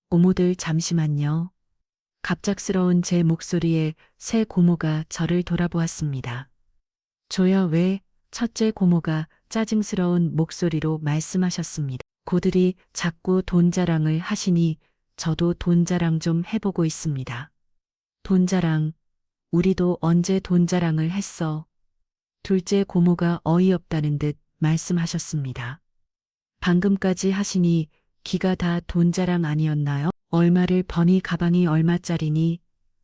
고모들 잠시만요. 갑작스러운 제 목소리에 새 고모가 저를 돌아보았습니다. 조여 왜? 첫째 고모가 짜증스러운 목소리로 말씀하셨습니다. 고들이 자꾸 돈 자랑을 하시니 저도 돈 자랑 좀 해보고 있습니다. 돈 자랑, 우리도 언제 돈 자랑을 했어? 둘째 고모가 어이없다는 듯 말씀하셨습니다. 방금까지 하시니 기가 다 돈 자랑 아니었나요? 얼마를 버니 가방이 얼마짜리니?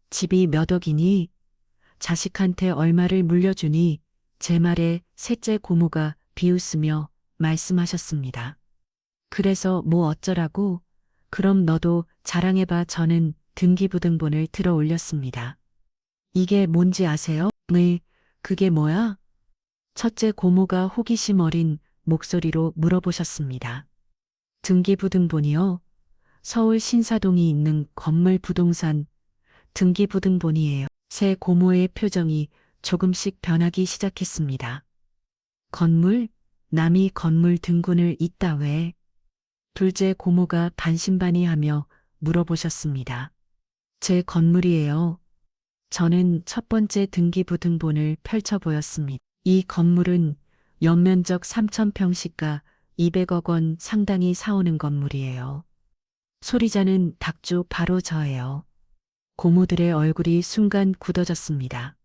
집이 몇 억이니? 자식한테 얼마를 물려주니? 제 말에 셋째 고모가 비웃으며 말씀하셨습니다. 그래서 뭐 어쩌라고? 그럼 너도 자랑해봐. 저는 등기부등본을 들어 올렸습니다. 이게 뭔지 아세요? 네, 그게 뭐야? 첫째 고모가 호기심 어린 목소리로 물어보셨습니다. 등기부등본이요? 서울 신사동이 있는 건물 부동산 등기부등본이에요. 새 고모의 표정이 조금씩 변하기 시작했습니다. 건물? 남이 건물 등본을 잇다 왜? 둘째 고모가 반신반의하며 물어보셨습니다. 제 건물이에요. 저는 첫 번째 등기부등본을 펼쳐 보였습니다. 이 건물은 연면적 3,000평시가 200억 원 상당히 사오는 건물이에요. 소리자는 닭주 바로 저예요. 고모들의 얼굴이 순간 굳어졌습니다.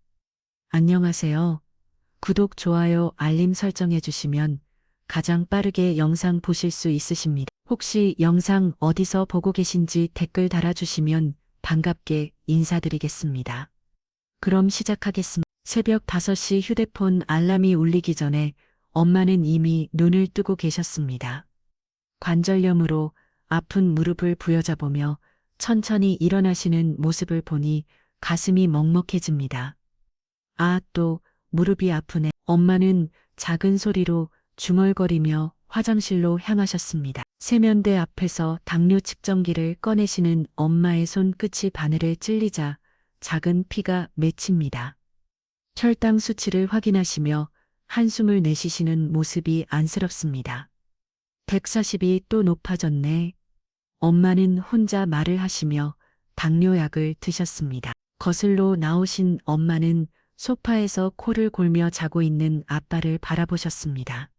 안녕하세요. 구독, 좋아요, 알림 설정해 주시면 가장 빠르게 영상 보실 수 있으십니다. 혹시 영상 어디서 보고 계신지 댓글 달아주시면 반갑게 인사드리겠습니다. 그럼 시작하겠습니다. 새벽 5시 휴대폰 알람이 울리기 전에 엄마는 이미 눈을 뜨고 계셨습니다. 관절염으로 아픈 무릎을 부여잡으며 천천히 일어나시는 모습을 보니 가슴이 먹먹해집니다. 아, 또 무릎이 아프네. 엄마는 작은 소리로 중얼거리며 화장실로 향하셨습니다. 세면대 앞에서 당뇨 측정기를 꺼내시는 엄마의 손끝이 바늘에 찔리자 작은 피가 맺힙니다. 혈당 수치를 확인하시며 한숨을 내쉬시는 모습이 안쓰럽습니다. 140이 또 높아졌네. 엄마는 혼자 말을 하시며 당뇨약을 드셨습니다. 거슬로 나오신 엄마는 소파에서 코를 골며 자고 있는 아빠를 바라보셨습니다.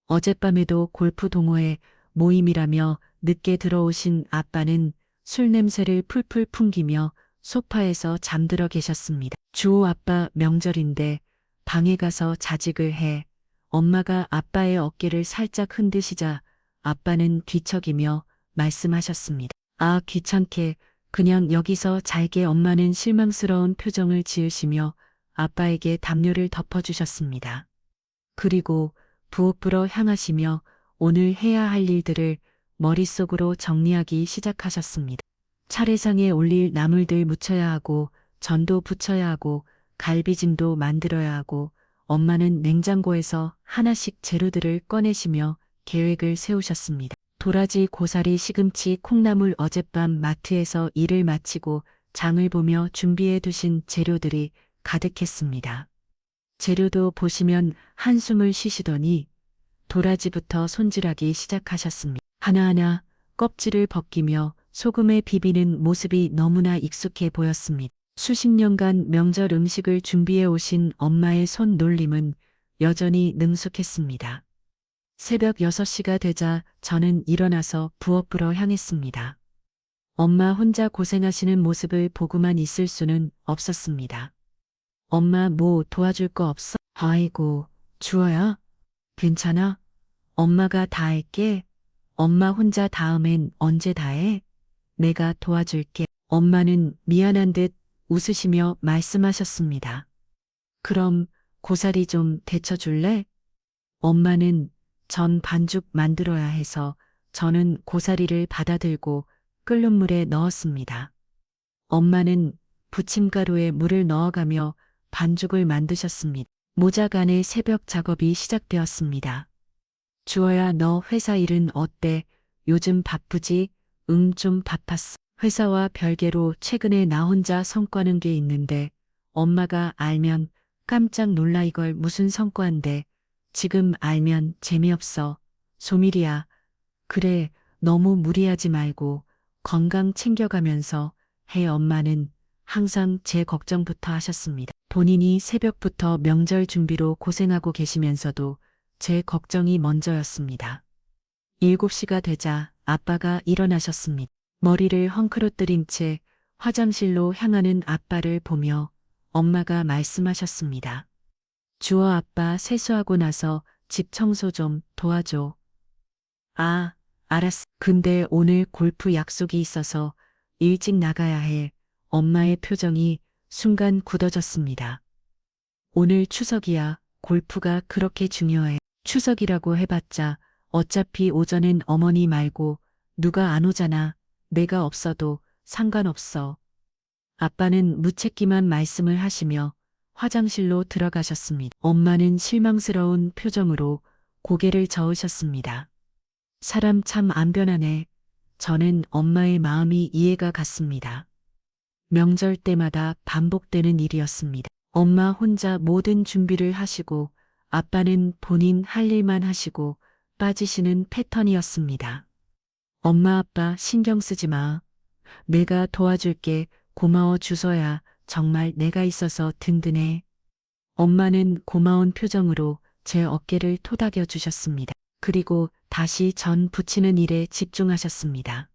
어젯밤에도 골프 동호회 모임이라며 늦게 들어오신 아빠는 술 냄새를 풀풀 풍기며 소파에서 잠들어 계셨습니다. 주호 아빠 명절인데 방에 가서 자직을 해. 엄마가 아빠의 어깨를 살짝 흔드시자 아빠는 뒤척이며 말씀하셨습니다. 아, 귀찮게 그냥 여기서 잘게. 엄마는 실망스러운 표정을 지으시며 아빠에게 담요를 덮어주셨습니다. 그리고 부엌으로 향하시며 오늘 해야 할 일들을 머릿속으로 정리하기 시작하셨습니다. 차례상에 올릴 나물들 무쳐야 하고 전도 부쳐야 하고 갈비찜도 만들어야 하고 엄마는 냉장고에서 하나씩 재료들을 꺼내시며 계획을 세우셨습니다. 도라지, 고사리, 시금치, 콩나물 어젯밤 마트에서 일을 마치고 장을 보며 준비해 두신 재료들이 가득했습니다. 재료도 보시면 한숨을 쉬시더니 도라지부터 손질하기 시작하셨습니다. 하나하나 껍질을 벗기며 소금에 비비는 모습이 너무나 익숙해 보였습니다. 수십 년간 명절 음식을 준비해 오신 엄마의 손놀림은 여전히 능숙했습니다. 새벽 6시가 되자 저는 일어나서 부엌으로 향했습니다. 엄마 혼자 고생하시는 모습을 보고만 있을 수는 없었습니다. 엄마 뭐 도와줄 거 없어? 아이고, 주어야? 괜찮아? 엄마가 다 할게. 엄마 혼자 다음엔 언제 다 해? 내가 도와줄게. 엄마는 미안한 듯 웃으시며 말씀하셨습니다. 그럼 고사리 좀 데쳐줄래? 엄마는 전 반죽 만들어야 해서 저는 고사리를 받아들고 끓는 물에 넣었습니다. 엄마는 부침가루에 물을 넣어가며 반죽을 만드셨습니다. 모작 안의 새벽 작업이 시작되었습니다. 주어야, 너 회사 일은 어때? 요즘 바쁘지? 응, 좀 바빴어. 회사와 별개로 최근에 나 혼자 성과는 게 있는데 엄마가 알면 깜짝 놀라. 이걸 무슨 성과인데? 지금 알면 재미없어. 소밀이야. 그래, 너무 무리하지 말고 건강 챙겨가면서 해 엄마는 항상 제 걱정부터 하셨습니다. 본인이 새벽부터 명절 준비로 고생하고 계시면서도 제 걱정이 먼저였습니다. 7시가 되자 아빠가 일어나셨습니다. 머리를 헝클어뜨린 채 화장실로 향하는 아빠를 보며 엄마가 말씀하셨습니다. 주어 아빠 세수하고 나서 집 청소 좀 도와줘. 아, 알았어. 근데 오늘 골프 약속이 있어서 일찍 나가야 해. 엄마의 표정이 순간 굳어졌습니다. 오늘 추석이야. 골프가 그렇게 중요해. 추석이라고 해봤자 어차피 오전엔 어머니 말고 누가 안 오잖아. 내가 없어도 상관없어. 아빠는 무책임한 말씀을 하시며 화장실로 들어가셨습니다. 엄마는 실망스러운 표정으로 고개를 저으셨습니다. 사람 참 안 변하네. 저는 엄마의 마음이 이해가 갔습니다. 명절 때마다 반복되는 일이었습니다. 엄마 혼자 모든 준비를 하시고 아빠는 본인 할 일만 하시고 빠지시는 패턴이었습니다. 엄마 아빠 신경 쓰지 마. 내가 도와줄게. 고마워 주서야 정말 내가 있어서 든든해. 엄마는 고마운 표정으로 제 어깨를 토닥여 주셨습니다. 그리고 다시 전 부치는 일에 집중하셨습니다.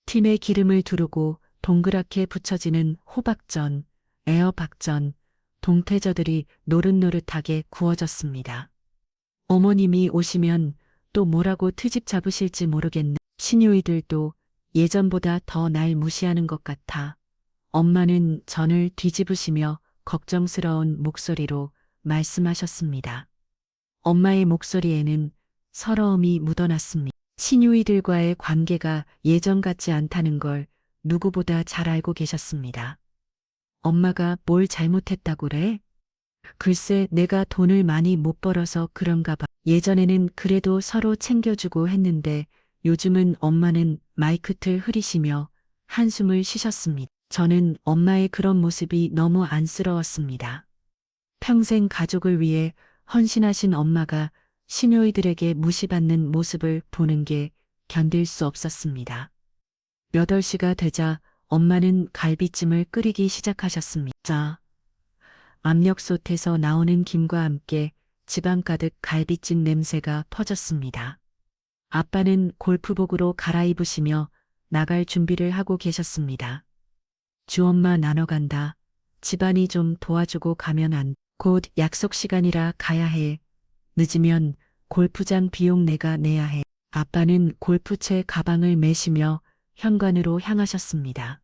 팀에 기름을 두르고 동그랗게 붙여지는 호박전, 애어박전, 동태저들이 노릇노릇하게 구워졌습니다. 어머님이 오시면 또 뭐라고 트집 잡으실지 모르겠네. 시누이들도 예전보다 더 날 무시하는 것 같아. 엄마는 전을 뒤집으시며 걱정스러운 목소리로 말씀하셨습니다. 엄마의 목소리에는 서러움이 묻어났습니다. 시누이들과의 관계가 예전 같지 않다는 걸 누구보다 잘 알고 계셨습니다. 엄마가 뭘 잘못했다고 그래? 글쎄 내가 돈을 많이 못 벌어서 그런가 봐. 예전에는 그래도 서로 챙겨주고 했는데 요즘은 엄마는 마이크틀 흐리시며 한숨을 쉬셨습니다. 저는 엄마의 그런 모습이 너무 안쓰러웠습니다. 평생 가족을 위해 헌신하신 엄마가 시누이들에게 무시받는 모습을 보는 게 견딜 수 없었습니다. 8시가 되자 엄마는 갈비찜을 끓이기 시작하셨습니다. 압력솥에서 나오는 김과 함께 집안 가득 갈비찜 냄새가 퍼졌습니다. 아빠는 골프복으로 갈아입으시며 나갈 준비를 하고 계셨습니다. 주엄마 나눠 간다. 집안이 좀 도와주고 가면 안. 곧 약속 시간이라 가야 해. 늦으면 골프장 비용 내가 내야 해. 아빠는 골프채 가방을 메시며 현관으로 향하셨습니다.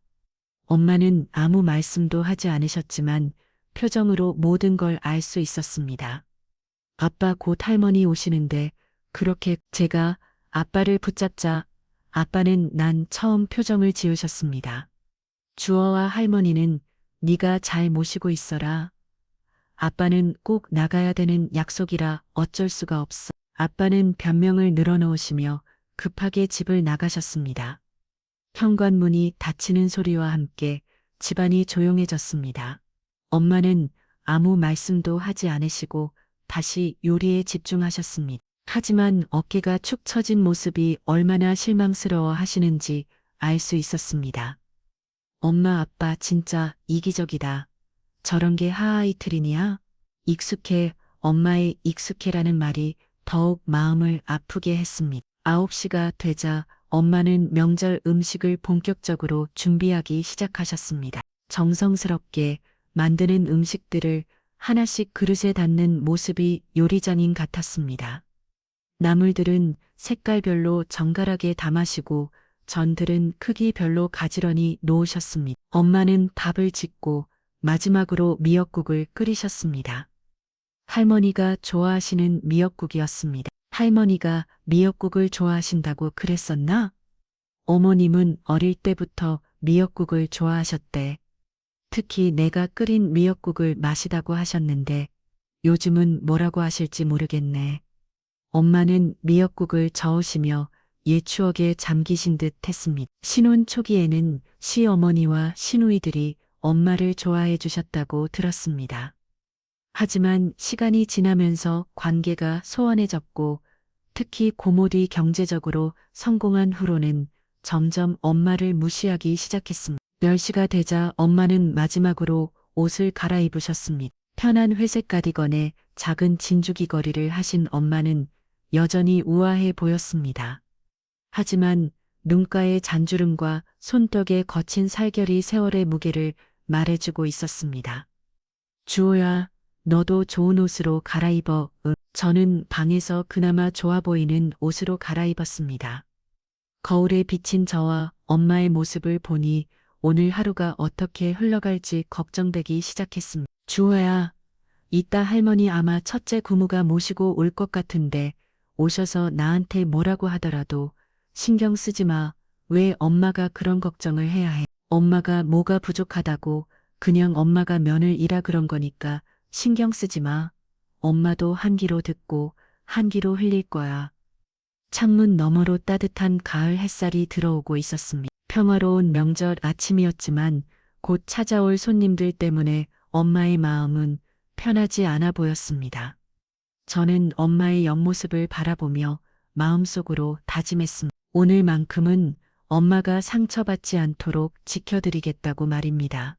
엄마는 아무 말씀도 하지 않으셨지만 표정으로 모든 걸 알 수 있었습니다. 아빠 곧 할머니 오시는데 그렇게 제가 아빠를 붙잡자 아빠는 난 처음 표정을 지으셨습니다. 주어와 할머니는 네가 잘 모시고 있어라. 아빠는 꼭 나가야 되는 약속이라 어쩔 수가 없어. 아빠는 변명을 늘어놓으시며 급하게 집을 나가셨습니다. 현관문이 닫히는 소리와 함께 집안이 조용해졌습니다. 엄마는 아무 말씀도 하지 않으시고 다시 요리에 집중하셨습니다. 하지만 어깨가 축 처진 모습이 얼마나 실망스러워 하시는지 알 수 있었습니다. 엄마 아빠 진짜 이기적이다. 저런 게 하하이트린이야? 익숙해, 엄마의 익숙해라는 말이 더욱 마음을 아프게 했습니다. 9시가 되자 엄마는 명절 음식을 본격적으로 준비하기 시작하셨습니다. 정성스럽게 만드는 음식들을 하나씩 그릇에 담는 모습이 요리장인 같았습니다. 나물들은 색깔별로 정갈하게 담아시고 전들은 크기별로 가지런히 놓으셨습니다. 엄마는 밥을 짓고 마지막으로 미역국을 끓이셨습니다. 할머니가 좋아하시는 미역국이었습니다. 할머니가 미역국을 좋아하신다고 그랬었나? 어머님은 어릴 때부터 미역국을 좋아하셨대. 특히 내가 끓인 미역국을 마시다고 하셨는데 요즘은 뭐라고 하실지 모르겠네. 엄마는 미역국을 저으시며 옛 추억에 잠기신 듯 했습니다. 신혼 초기에는 시어머니와 시누이들이 엄마를 좋아해 주셨다고 들었습니다. 하지만 시간이 지나면서 관계가 소원해졌고 특히 고모들이 경제적으로 성공한 후로는 점점 엄마를 무시하기 시작했습니다. 10시가 되자 엄마는 마지막으로 옷을 갈아입으셨습니다. 편한 회색 가디건에 작은 진주기 거리를 하신 엄마는 여전히 우아해 보였습니다. 하지만 눈가의 잔주름과 손뼉의 거친 살결이 세월의 무게를 말해주고 있었습니다. 주호야, 너도 좋은 옷으로 갈아입어. 저는 방에서 그나마 좋아 보이는 옷으로 갈아입었습니다. 거울에 비친 저와 엄마의 모습을 보니 오늘 하루가 어떻게 흘러갈지 걱정되기 시작했습니다. 주호야, 이따 할머니 아마 첫째 고모가 모시고 올 것 같은데 오셔서 나한테 뭐라고 하더라도 신경 쓰지 마. 왜 엄마가 그런 걱정을 해야 해? 엄마가 뭐가 부족하다고 그냥 엄마가 며느리라 이라 그런 거니까 신경 쓰지 마. 엄마도 한 귀로 듣고 한 귀로 흘릴 거야. 창문 너머로 따뜻한 가을 햇살이 들어오고 있었습니다. 평화로운 명절 아침이었지만 곧 찾아올 손님들 때문에 엄마의 마음은 편하지 않아 보였습니다. 저는 엄마의 옆모습을 바라보며 마음속으로 다짐했습니다. 오늘만큼은 엄마가 상처받지 않도록 지켜드리겠다고 말입니다.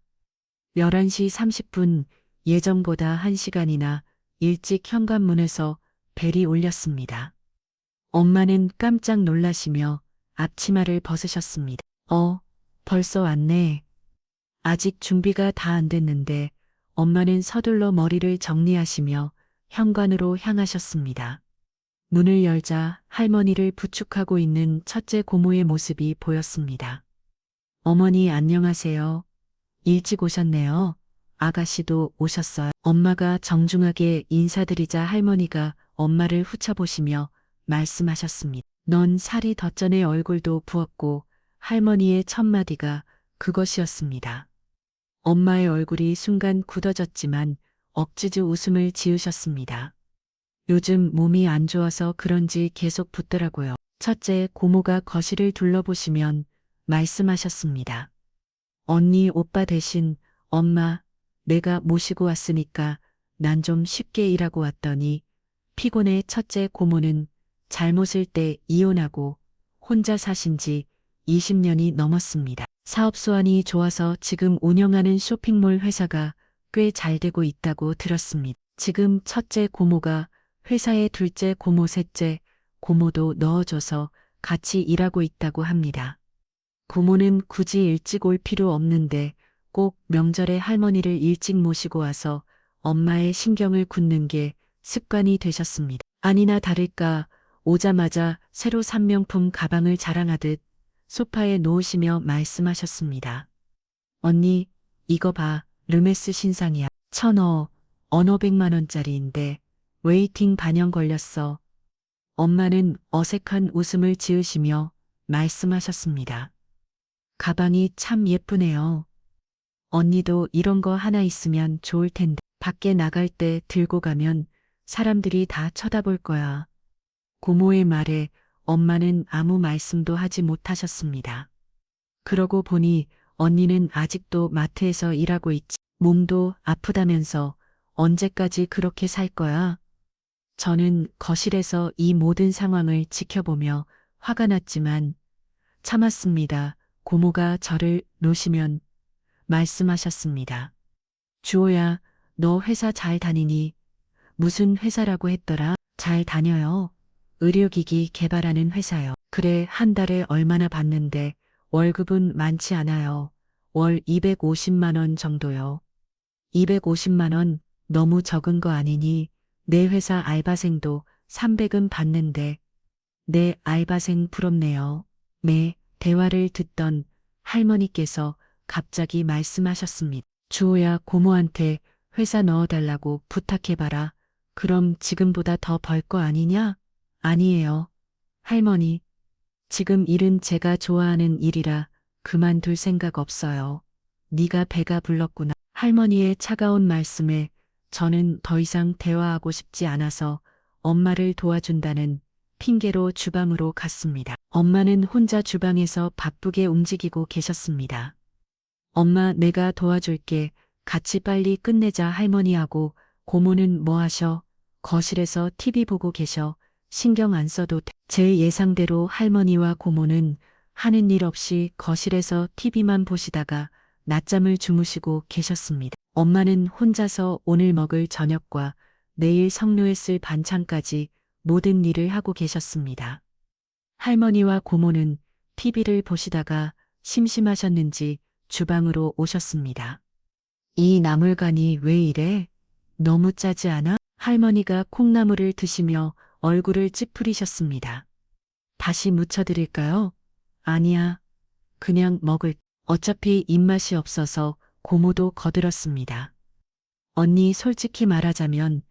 11시 30분 예정보다 1시간이나 일찍 현관문에서 벨이 울렸습니다. 엄마는 깜짝 놀라시며 앞치마를 벗으셨습니다. 벌써 왔네. 아직 준비가 다 안 됐는데 엄마는 서둘러 머리를 정리하시며 현관으로 향하셨습니다. 문을 열자 할머니를 부축하고 있는 첫째 고모의 모습이 보였습니다. 어머니 안녕하세요. 일찍 오셨네요. 아가씨도 오셨어요. 엄마가 정중하게 인사드리자 할머니가 엄마를 훑어보시며 말씀하셨습니다. 넌 살이 더 전에 얼굴도 부었고 할머니의 첫마디가 그것이었습니다. 엄마의 얼굴이 순간 굳어졌지만 억지로 웃음을 지으셨습니다. 요즘 몸이 안 좋아서 그런지 계속 붓더라고요. 첫째 고모가 거실을 둘러보시면 말씀하셨습니다. 언니 오빠 대신 엄마 내가 모시고 왔으니까 난 좀 쉽게 일하고 왔더니 피곤해. 첫째 고모는 잘못을 때 이혼하고 혼자 사신 지 20년이 넘었습니다. 사업 수완이 좋아서 지금 운영하는 쇼핑몰 회사가 꽤 잘 되고 있다고 들었습니다. 지금 첫째 고모가 회사에 둘째 고모, 셋째 고모도 넣어줘서 같이 일하고 있다고 합니다. 고모는 굳이 일찍 올 필요 없는데 꼭 명절에 할머니를 일찍 모시고 와서 엄마의 신경을 굽는 게 습관이 되셨습니다. 아니나 다를까 오자마자 새로 산 명품 가방을 자랑하듯 소파에 놓으시며 말씀하셨습니다. 언니, 이거 봐. 르메스 신상이야. 1,000원, 언어 100만 원짜리인데 웨이팅 반영 걸렸어. 엄마는 어색한 웃음을 지으시며 말씀하셨습니다. 가방이 참 예쁘네요. 언니도 이런 거 하나 있으면 좋을 텐데 밖에 나갈 때 들고 가면 사람들이 다 쳐다볼 거야. 고모의 말에 엄마는 아무 말씀도 하지 못하셨습니다. 그러고 보니 언니는 아직도 마트에서 일하고 있지. 몸도 아프다면서 언제까지 그렇게 살 거야? 저는 거실에서 이 모든 상황을 지켜보며 화가 났지만 참았습니다. 고모가 저를 놓으시면 말씀하셨습니다. 주호야, 너 회사 잘 다니니? 무슨 회사라고 했더라? 잘 다녀요. 의료기기 개발하는 회사요. 그래, 한 달에 얼마나 받는데 월급은 많지 않아요. 월 250만 원 정도요. 250만 원 너무 적은 거 아니니? 내 회사 알바생도 300은 받는데. 내 알바생 부럽네요. 네, 대화를 듣던 할머니께서 갑자기 말씀하셨습니다. 주호야, 고모한테 회사 넣어달라고 부탁해봐라. 그럼 지금보다 더 벌 거 아니냐? 아니에요. 할머니, 지금 일은 제가 좋아하는 일이라 그만둘 생각 없어요. 네가 배가 불렀구나. 할머니의 차가운 말씀에 저는 더 이상 대화하고 싶지 않아서 엄마를 도와준다는 핑계로 주방으로 갔습니다. 엄마는 혼자 주방에서 바쁘게 움직이고 계셨습니다. 엄마, 내가 도와줄게. 같이 빨리 끝내자. 할머니하고 고모는 뭐 하셔? 거실에서 TV 보고 계셔. 신경 안 써도 돼. 제 예상대로 할머니와 고모는 하는 일 없이 거실에서 TV만 보시다가 낮잠을 주무시고 계셨습니다. 엄마는 혼자서 오늘 먹을 저녁과 내일 석류에 쓸 반찬까지 모든 일을 하고 계셨습니다. 할머니와 고모는 TV를 보시다가 심심하셨는지 주방으로 오셨습니다. 이 나물간이 왜 이래? 너무 짜지 않아? 할머니가 콩나물을 드시며 얼굴을 찌푸리셨습니다. 다시 무쳐드릴까요? 아니야. 그냥 먹을. 어차피 입맛이 없어서 고모도 거들었습니다. 언니 솔직히 말하자면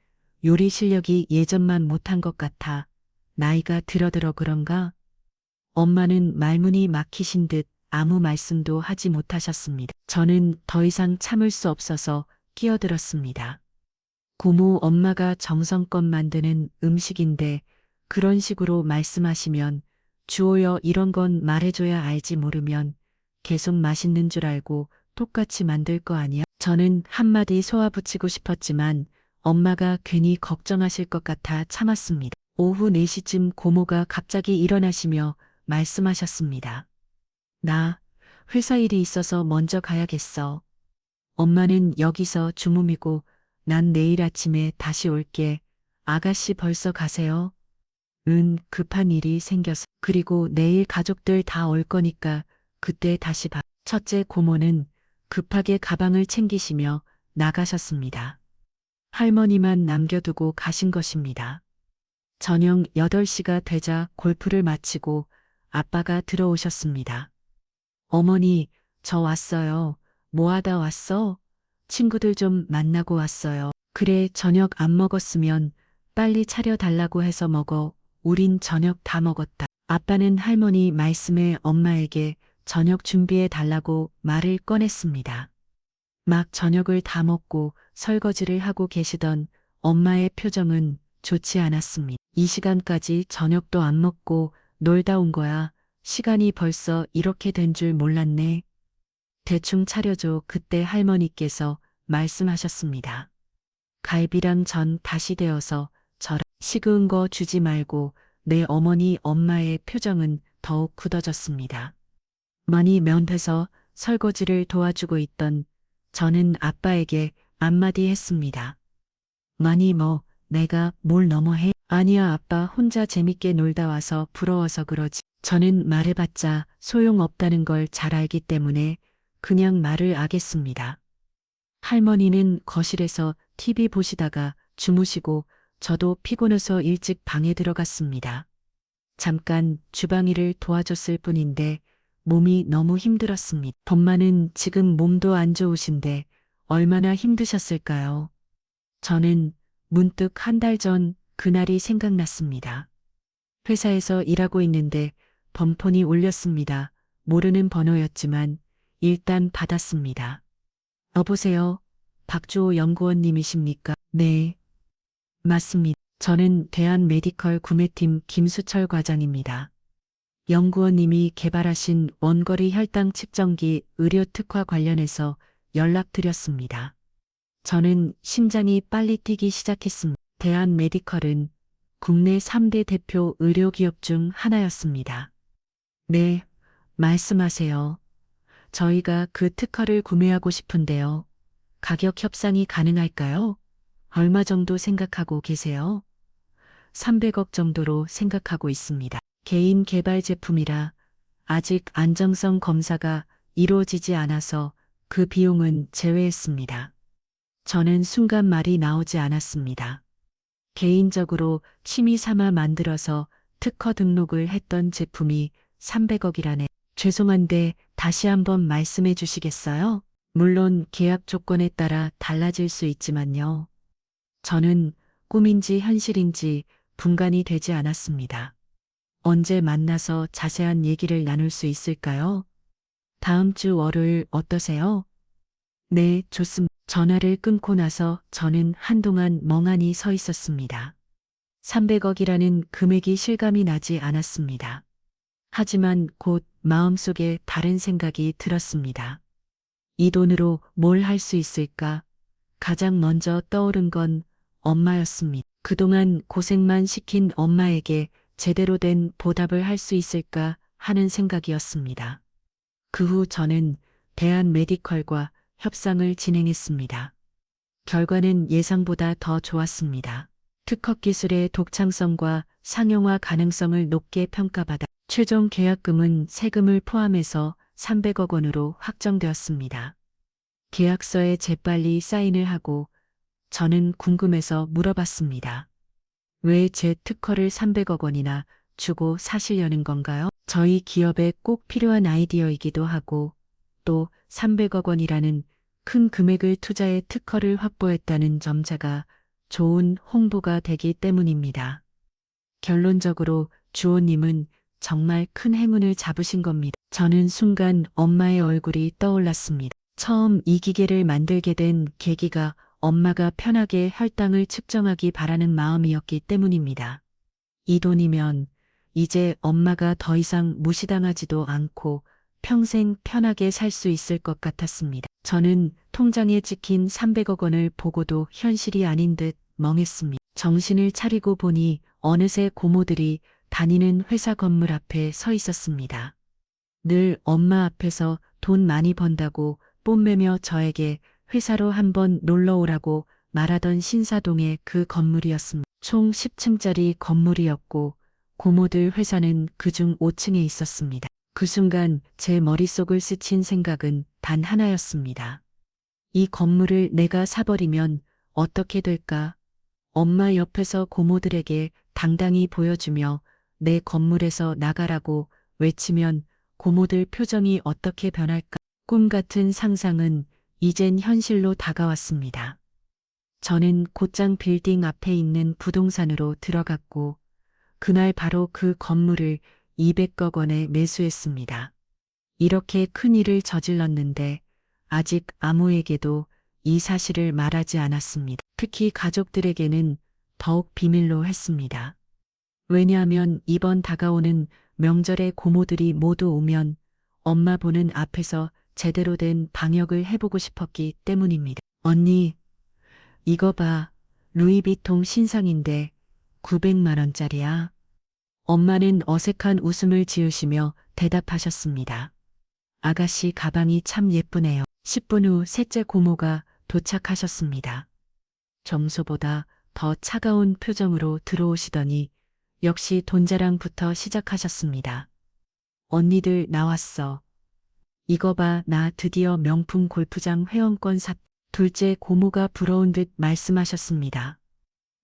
요리 실력이 예전만 못한 것 같아. 나이가 들어 그런가? 엄마는 말문이 막히신 듯 아무 말씀도 하지 못하셨습니다. 저는 더 이상 참을 수 없어서 끼어들었습니다. 고모 엄마가 정성껏 만드는 음식인데 그런 식으로 말씀하시면 주호여 이런 건 말해줘야 알지 모르면 계속 맛있는 줄 알고 똑같이 만들 거 아니야? 저는 한마디 쏘아붙이고 싶었지만 엄마가 괜히 걱정하실 것 같아 참았습니다. 오후 4시쯤 고모가 갑자기 일어나시며 말씀하셨습니다. 나 회사 일이 있어서 먼저 가야겠어. 엄마는 여기서 주무미고 난 내일 아침에 다시 올게. 아가씨 벌써 가세요. 급한 일이 생겨서. 그리고 내일 가족들 다 올 거니까 그때 다시 봐. 첫째 고모는 급하게 가방을 챙기시며 나가셨습니다. 할머니만 남겨두고 가신 것입니다. 저녁 8시가 되자 골프를 마치고 아빠가 들어오셨습니다. 어머니, 저 왔어요. 뭐 하다 왔어? 친구들 좀 만나고 왔어요. 그래, 저녁 안 먹었으면 빨리 차려달라고 해서 먹어. 우린 저녁 다 먹었다. 아빠는 할머니 말씀에 엄마에게 저녁 준비해 달라고 말을 꺼냈습니다. 막 저녁을 다 먹고 설거지를 하고 계시던 엄마의 표정은 좋지 않았습니다. 이 시간까지 저녁도 안 먹고 놀다 온 거야. 시간이 벌써 이렇게 된 줄 몰랐네. 대충 차려줘. 그때 할머니께서 말씀하셨습니다. 갈비랑 전 다시 데워서 저랑 식은 거 주지 말고. 내 어머니 엄마의 표정은 더욱 굳어졌습니다. 많이 면회서 설거지를 도와주고 있던 저는 아빠에게 한마디 했습니다. 많이 내가 뭘 너무해? 아니야 아빠 혼자 재밌게 놀다 와서 부러워서 그러지. 저는 말해봤자 소용없다는 걸 잘 알기 때문에 그냥 말을 아겠습니다. 할머니는 거실에서 TV 보시다가 주무시고 저도 피곤해서 일찍 방에 들어갔습니다. 잠깐 주방 일을 도와줬을 뿐인데 몸이 너무 힘들었습니다. 엄마는 지금 몸도 안 좋으신데 얼마나 힘드셨을까요? 저는 문득 한 달 전 그날이 생각났습니다. 회사에서 일하고 있는데 번폰이 울렸습니다. 모르는 번호였지만 일단 받았습니다. 여보세요? 박주호 연구원님이십니까? 네. 맞습니다. 저는 대한메디컬 구매팀 김수철 과장입니다. 연구원님이 개발하신 원거리 혈당 측정기 의료 특화 관련해서 연락드렸습니다. 저는 심장이 빨리 뛰기 시작했습니다. 대한메디컬은 국내 3대 대표 의료기업 중 하나였습니다. 네, 말씀하세요. 저희가 그 특허를 구매하고 싶은데요. 가격 협상이 가능할까요? 얼마 정도 생각하고 계세요? 300억 정도로 생각하고 있습니다. 개인 개발 제품이라 아직 안정성 검사가 이루어지지 않아서 그 비용은 제외했습니다. 저는 순간 말이 나오지 않았습니다. 개인적으로 취미 삼아 만들어서 특허 등록을 했던 제품이 300억이라네. 죄송한데 다시 한번 말씀해 주시겠어요? 물론 계약 조건에 따라 달라질 수 있지만요. 저는 꿈인지 현실인지 분간이 되지 않았습니다. 언제 만나서 자세한 얘기를 나눌 수 있을까요? 다음 주 월요일 어떠세요? 네, 좋습니다. 전화를 끊고 나서 저는 한동안 멍하니 서 있었습니다. 300억이라는 금액이 실감이 나지 않았습니다. 하지만 곧 마음속에 다른 생각이 들었습니다. 이 돈으로 뭘 할 수 있을까? 가장 먼저 떠오른 건 엄마였습니다. 그동안 고생만 시킨 엄마에게 제대로 된 보답을 할 수 있을까 하는 생각이었습니다. 그 후 저는 대한 메디컬과 협상을 진행했습니다. 결과는 예상보다 더 좋았습니다. 특허 기술의 독창성과 상용화 가능성을 높게 평가받아 최종 계약금은 세금을 포함해서 300억 원으로 확정되었습니다. 계약서에 재빨리 사인을 하고 저는 궁금해서 물어봤습니다. 왜 제 특허를 300억 원이나 주고 사시려는 건가요? 저희 기업에 꼭 필요한 아이디어이기도 하고 또 300억 원이라는 큰 금액을 투자해 특허를 확보했다는 점자가 좋은 홍보가 되기 때문입니다. 결론적으로 주호님은 정말 큰 행운을 잡으신 겁니다. 저는 순간 엄마의 얼굴이 떠올랐습니다. 처음 이 기계를 만들게 된 계기가 엄마가 편하게 혈당을 측정하기 바라는 마음이었기 때문입니다. 이 돈이면 이제 엄마가 더 이상 무시당하지도 않고 평생 편하게 살 수 있을 것 같았습니다. 저는 통장에 찍힌 300억 원을 보고도 현실이 아닌 듯 멍했습니다. 정신을 차리고 보니 어느새 고모들이 다니는 회사 건물 앞에 서 있었습니다. 늘 엄마 앞에서 돈 많이 번다고 뽐매며 저에게 회사로 한번 놀러 오라고 말하던 신사동의 그 건물이었습니다. 총 10층짜리 건물이었고 고모들 회사는 그중 5층에 있었습니다. 그 순간 제 머릿속을 스친 생각은 단 하나였습니다. 이 건물을 내가 사버리면 어떻게 될까? 엄마 옆에서 고모들에게 당당히 보여주며 내 건물에서 나가라고 외치면 고모들 표정이 어떻게 변할까? 꿈 같은 상상은 이젠 현실로 다가왔습니다. 저는 곧장 빌딩 앞에 있는 부동산으로 들어갔고 그날 바로 그 건물을 200억 원에 매수했습니다. 이렇게 큰 일을 저질렀는데 아직 아무에게도 이 사실을 말하지 않았습니다. 특히 가족들에게는 더욱 비밀로 했습니다. 왜냐하면 이번 다가오는 명절에 고모들이 모두 오면 엄마 보는 앞에서 제대로 된 방역을 해보고 싶었기 때문입니다. 언니, 이거 봐. 루이비통 신상인데 900만 원짜리야. 엄마는 어색한 웃음을 지으시며 대답하셨습니다. 아가씨 가방이 참 예쁘네요. 10분 후 셋째 고모가 도착하셨습니다. 점소보다 더 차가운 표정으로 들어오시더니 역시 돈자랑부터 시작하셨습니다. 언니들 나왔어. 이거 봐, 나 드디어 명품 골프장 회원권 샀. 둘째 고모가 부러운 듯 말씀하셨습니다.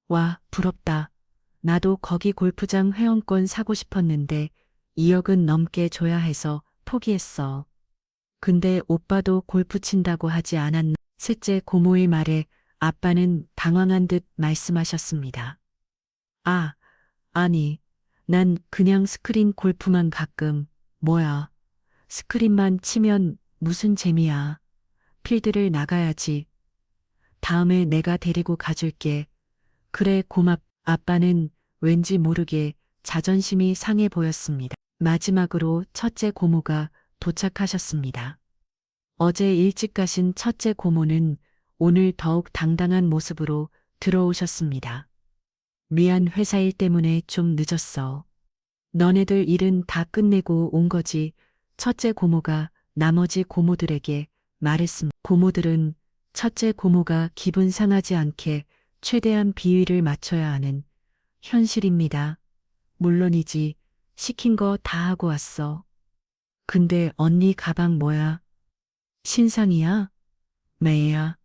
와, 부럽다. 나도 거기 골프장 회원권 사고 싶었는데 2억은 넘게 줘야 해서 포기했어. 근데 오빠도 골프 친다고 하지 않았나? 셋째 고모의 말에 아빠는 당황한 듯 말씀하셨습니다. 아, 아니, 난 그냥 스크린 골프만 가끔. 뭐야, 스크린만 치면 무슨 재미야. 필드를 나가야지. 다음에 내가 데리고 가줄게. 그래, 아빠는 왠지 모르게 자존심이 상해 보였습니다. 마지막으로 첫째 고모가 도착하셨습니다. 어제 일찍 가신 첫째 고모는 오늘 더욱 당당한 모습으로 들어오셨습니다. 미안, 회사 일 때문에 좀 늦었어. 너네들 일은 다 끝내고 온 거지. 첫째 고모가 나머지 고모들에게 말했습니다. 고모들은 첫째 고모가 기분 상하지 않게 최대한 비위를 맞춰야 하는 현실입니다. 물론이지. 시킨 거 다 하고 왔어. 근데 언니 가방 뭐야? 신상이야? 매야.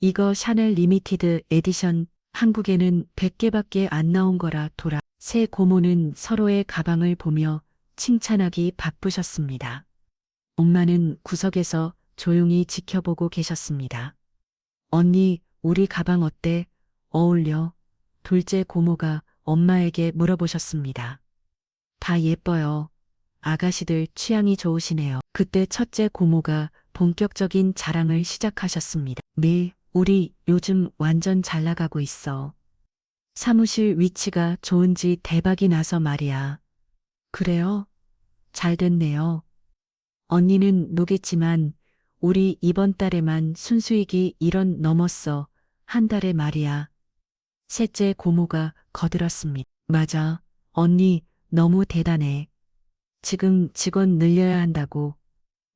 이거 샤넬 리미티드 에디션. 한국에는 100개밖에 안 나온 거라 돌아. 새 고모는 서로의 가방을 보며 칭찬하기 바쁘셨습니다. 엄마는 구석에서 조용히 지켜보고 계셨습니다. 언니, 우리 가방 어때? 어울려? 둘째 고모가 엄마에게 물어보셨습니다. 다 예뻐요. 아가씨들 취향이 좋으시네요. 그때 첫째 고모가 본격적인 자랑을 시작하셨습니다. 네, 우리 요즘 완전 잘 나가고 있어. 사무실 위치가 좋은지 대박이 나서 말이야. 그래요? 잘 됐네요. 언니는 노겠지만 우리 이번 달에만 순수익이 1원 넘었어. 한 달에 말이야. 셋째 고모가 거들었습니다. 맞아. 언니 너무 대단해. 지금 직원 늘려야 한다고.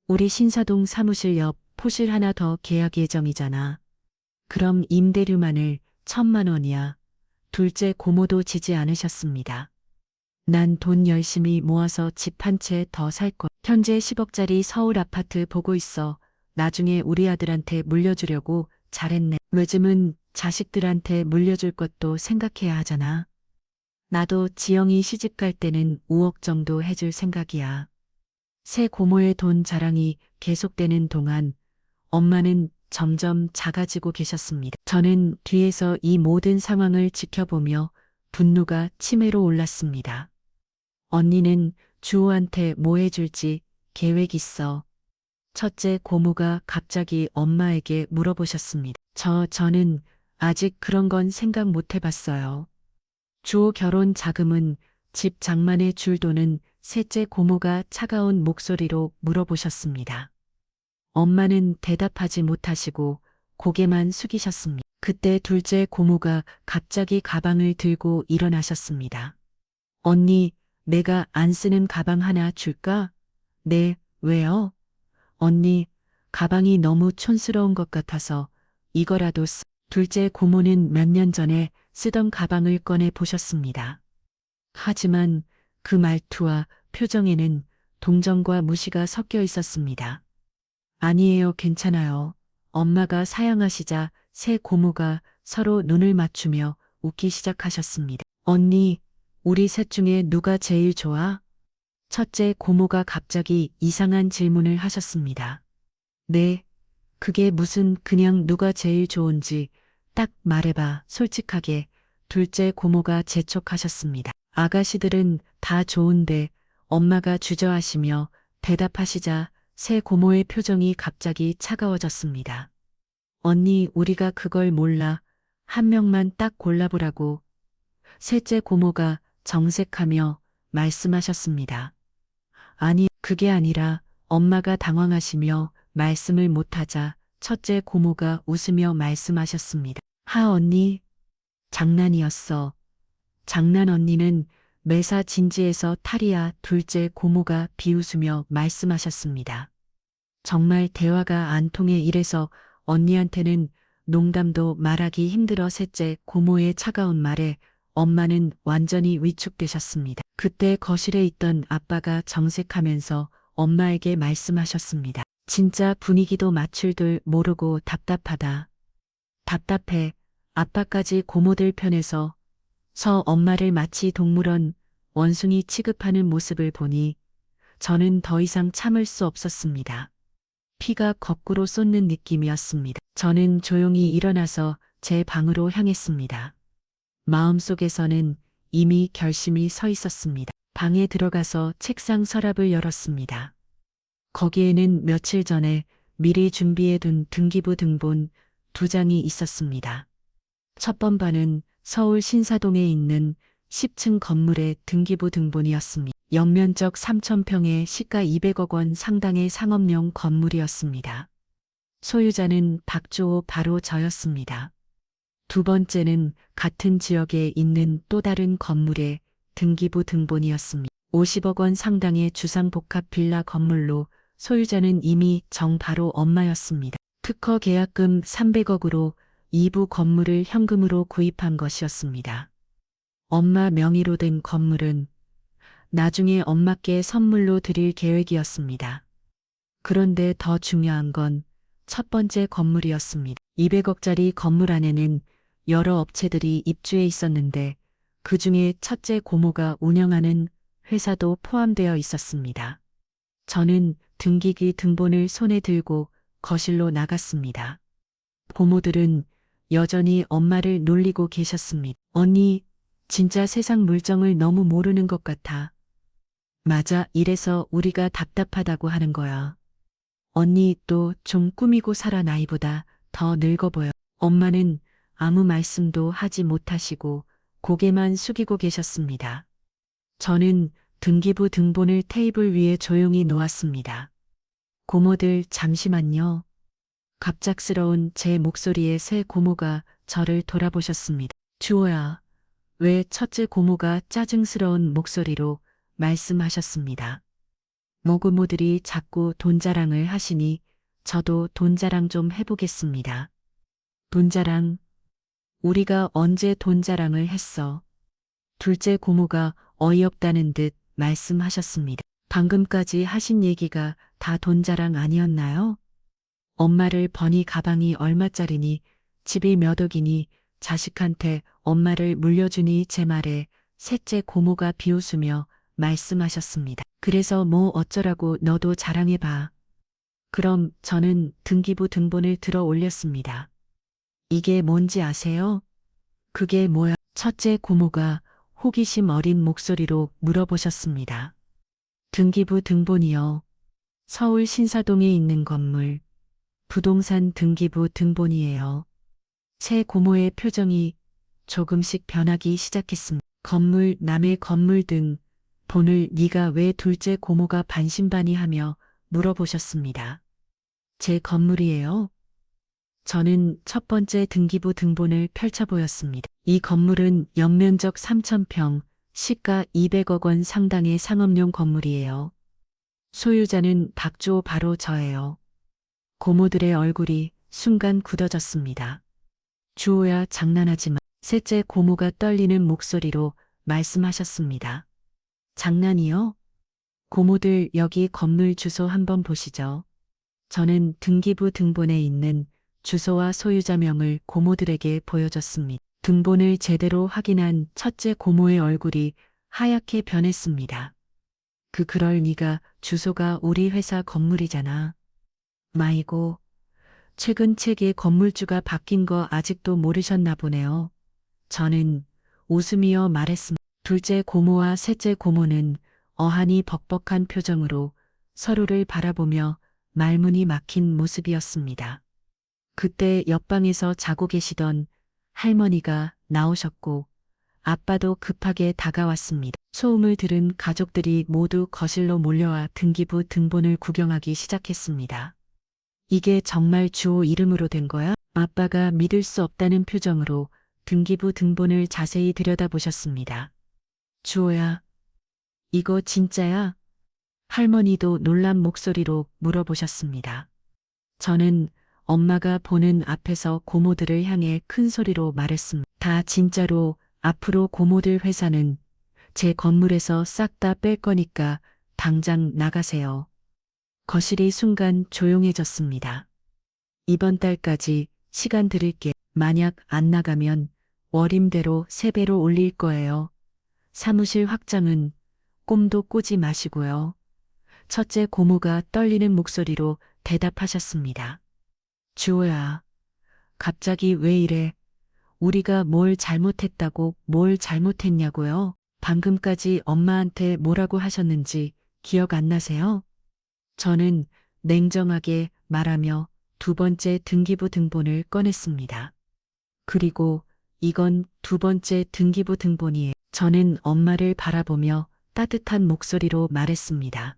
우리 신사동 사무실 옆 포실 하나 더 계약 예정이잖아. 그럼 임대료만을 1,000만 원이야. 둘째 고모도 지지 않으셨습니다. 난 돈 열심히 모아서 집 한 채 더 살 거. 현재 10억짜리 서울 아파트 보고 있어. 나중에 우리 아들한테 물려주려고. 잘했네. 요즘은 자식들한테 물려줄 것도 생각해야 하잖아. 나도 지영이 시집 갈 때는 5억 정도 해줄 생각이야. 새 고모의 돈 자랑이 계속되는 동안 엄마는 점점 작아지고 계셨습니다. 저는 뒤에서 이 모든 상황을 지켜보며 분노가 치매로 올랐습니다. 언니는 주호한테 뭐 해줄지 계획 있어. 첫째 고모가 갑자기 엄마에게 물어보셨습니다. 저는 아직 그런 건 생각 못 해봤어요. 주호 결혼 자금은 집 장만에 줄 돈은 셋째 고모가 차가운 목소리로 물어보셨습니다. 엄마는 대답하지 못하시고 고개만 숙이셨습니다. 그때 둘째 고모가 갑자기 가방을 들고 일어나셨습니다. 언니, 내가 안 쓰는 가방 하나 줄까? 네, 왜요? 언니, 가방이 너무 촌스러운 것 같아서 이거라도 둘째 고모는 몇 년 전에 쓰던 가방을 꺼내 보셨습니다. 하지만 그 말투와 표정에는 동정과 무시가 섞여 있었습니다. 아니에요, 괜찮아요. 엄마가 사양하시자 새 고모가 서로 눈을 맞추며 웃기 시작하셨습니다. 언니, 우리 셋 중에 누가 제일 좋아? 첫째 고모가 갑자기 이상한 질문을 하셨습니다. 네, 그게 무슨 그냥 누가 제일 좋은지 딱 말해봐, 솔직하게. 둘째 고모가 재촉하셨습니다. 아가씨들은 다 좋은데 엄마가 주저하시며 대답하시자 새 고모의 표정이 갑자기 차가워졌습니다. 언니, 우리가 그걸 몰라. 한 명만 딱 골라보라고. 셋째 고모가 정색하며 말씀하셨습니다. 아니, 그게 아니라 엄마가 당황하시며 말씀을 못하자 첫째 고모가 웃으며 말씀하셨습니다. 하 언니, 장난이었어. 장난 언니는 매사 진지해서 탈이야. 둘째 고모가 비웃으며 말씀하셨습니다. 정말 대화가 안 통해 이래서 언니한테는 농담도 말하기 힘들어. 셋째 고모의 차가운 말에 엄마는 완전히 위축되셨습니다. 그때 거실에 있던 아빠가 정색하면서 엄마에게 말씀하셨습니다. 진짜 분위기도 맞출 줄 모르고 답답하다. 답답해. 아빠까지 고모들 편에서 엄마를 마치 동물원 원숭이 취급하는 모습을 보니 저는 더 이상 참을 수 없었습니다. 피가 거꾸로 쏟는 느낌이었습니다. 저는 조용히 일어나서 제 방으로 향했습니다. 마음속에서는 이미 결심이 서 있었습니다. 방에 들어가서 책상 서랍을 열었습니다. 거기에는 며칠 전에 미리 준비해둔 등기부 등본 2장이 있었습니다. 첫 번반은 서울 신사동에 있는 10층 건물의 등기부 등본이었습니다. 연면적 3,000평에 시가 200억 원 상당의 상업용 건물이었습니다. 소유자는 박주호 바로 저였습니다. 두 번째는 같은 지역에 있는 또 다른 건물의 등기부 등본이었습니다. 50억 원 상당의 주상복합 빌라 건물로 소유자는 이미 바로 엄마였습니다. 특허 계약금 300억으로 이부 건물을 현금으로 구입한 것이었습니다. 엄마 명의로 된 건물은 나중에 엄마께 선물로 드릴 계획이었습니다. 그런데 더 중요한 건 첫 번째 건물이었습니다. 200억짜리 건물 안에는 여러 업체들이 입주해 있었는데 그 중에 첫째 고모가 운영하는 회사도 포함되어 있었습니다. 저는 등기기 등본을 손에 들고 거실로 나갔습니다. 고모들은 여전히 엄마를 놀리고 계셨습니다. 언니, 진짜 세상 물정을 너무 모르는 것 같아. 맞아, 이래서 우리가 답답하다고 하는 거야. 언니 또 좀 꾸미고 살아. 나이보다 더 늙어 보여. 엄마는 아무 말씀도 하지 못하시고 고개만 숙이고 계셨습니다. 저는 등기부 등본을 테이블 위에 조용히 놓았습니다. 고모들 잠시만요. 갑작스러운 제 목소리에 새 고모가 저를 돌아보셨습니다. 주호야, 왜? 첫째 고모가 짜증스러운 목소리로 말씀하셨습니다. 모구모들이 자꾸 돈 자랑을 하시니 저도 돈 자랑 좀 해보겠습니다. 돈 자랑? 우리가 언제 돈 자랑을 했어? 둘째 고모가 어이없다는 듯 말씀하셨습니다. 방금까지 하신 얘기가 다 돈 자랑 아니었나요? 엄마를 버니 가방이 얼마짜리니, 집이 몇 억이니, 자식한테 엄마를 물려주니 제 말에 셋째 고모가 비웃으며 말씀하셨습니다. 그래서 뭐 어쩌라고 너도 자랑해봐. 그럼 저는 등기부 등본을 들어 올렸습니다. 이게 뭔지 아세요? 그게 뭐야? 첫째 고모가 호기심 어린 목소리로 물어보셨습니다. 등기부 등본이요. 서울 신사동에 있는 건물, 부동산 등기부 등본이에요. 새 고모의 표정이 조금씩 변하기 시작했습니다. 건물, 남의 건물 등 본을 네가 왜 둘째 고모가 반신반의하며 물어보셨습니다. 제 건물이에요. 저는 첫 번째 등기부 등본을 펼쳐 보였습니다. 이 건물은 연면적 3,000평, 시가 200억 원 상당의 상업용 건물이에요. 소유자는 박주호 바로 저예요. 고모들의 얼굴이 순간 굳어졌습니다. 주호야 장난하지 마. 셋째 고모가 떨리는 목소리로 말씀하셨습니다. 장난이요? 고모들 여기 건물 주소 한번 보시죠. 저는 등기부 등본에 있는 주소와 소유자명을 고모들에게 보여줬습니다. 등본을 제대로 확인한 첫째 고모의 얼굴이 하얗게 변했습니다. 그럴 리가 주소가 우리 회사 건물이잖아. 마이고, 최근 책에 건물주가 바뀐 거 아직도 모르셨나 보네요. 저는 웃으며 말했습니다. 둘째 고모와 셋째 고모는 어안이 벅벅한 표정으로 서로를 바라보며 말문이 막힌 모습이었습니다. 그때 옆방에서 자고 계시던 할머니가 나오셨고 아빠도 급하게 다가왔습니다. 소음을 들은 가족들이 모두 거실로 몰려와 등기부 등본을 구경하기 시작했습니다. 이게 정말 주호 이름으로 된 거야? 아빠가 믿을 수 없다는 표정으로 등기부 등본을 자세히 들여다보셨습니다. 주호야, 이거 진짜야? 할머니도 놀란 목소리로 물어보셨습니다. 저는 엄마가 보는 앞에서 고모들을 향해 큰 소리로 말했습니다. 다 진짜로 앞으로 고모들 회사는 제 건물에서 싹 다 뺄 거니까 당장 나가세요. 거실이 순간 조용해졌습니다. 이번 달까지 시간 드릴게. 만약 안 나가면 월임대로 3배로 올릴 거예요. 사무실 확장은 꿈도 꾸지 마시고요. 첫째 고모가 떨리는 목소리로 대답하셨습니다. 주호야, 갑자기 왜 이래? 우리가 뭘 잘못했다고 뭘 잘못했냐고요? 방금까지 엄마한테 뭐라고 하셨는지 기억 안 나세요? 저는 냉정하게 말하며 두 번째 등기부 등본을 꺼냈습니다. 그리고 이건 두 번째 등기부 등본이에요. 저는 엄마를 바라보며 따뜻한 목소리로 말했습니다.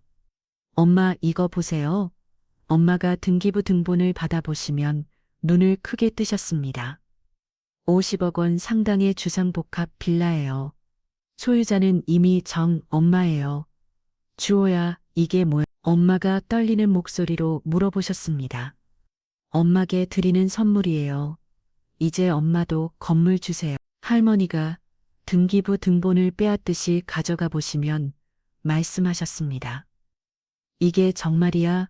엄마 이거 보세요. 엄마가 등기부 등본을 받아보시면 눈을 크게 뜨셨습니다. 50억 원 상당의 주상복합 빌라예요. 소유자는 이미 정 엄마예요. 주호야, 이게 뭐야? 엄마가 떨리는 목소리로 물어보셨습니다. 엄마께 드리는 선물이에요. 이제 엄마도 건물 주세요. 할머니가 등기부 등본을 빼앗듯이 가져가 보시면 말씀하셨습니다. 이게 정말이야?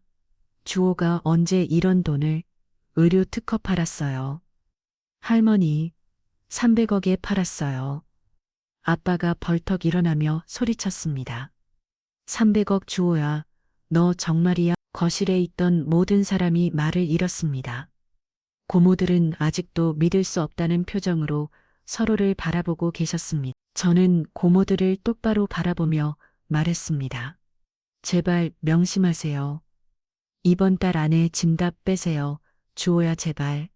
주호가 언제 이런 돈을 의료 특허 팔았어요. 할머니, 300억에 팔았어요. 아빠가 벌떡 일어나며 소리쳤습니다. 300억 주호야, 너 정말이야? 거실에 있던 모든 사람이 말을 잃었습니다. 고모들은 아직도 믿을 수 없다는 표정으로 서로를 바라보고 계셨습니다. 저는 고모들을 똑바로 바라보며 말했습니다. 제발 명심하세요. 이번 달 안에 짐 다 빼세요. 주호야 제발.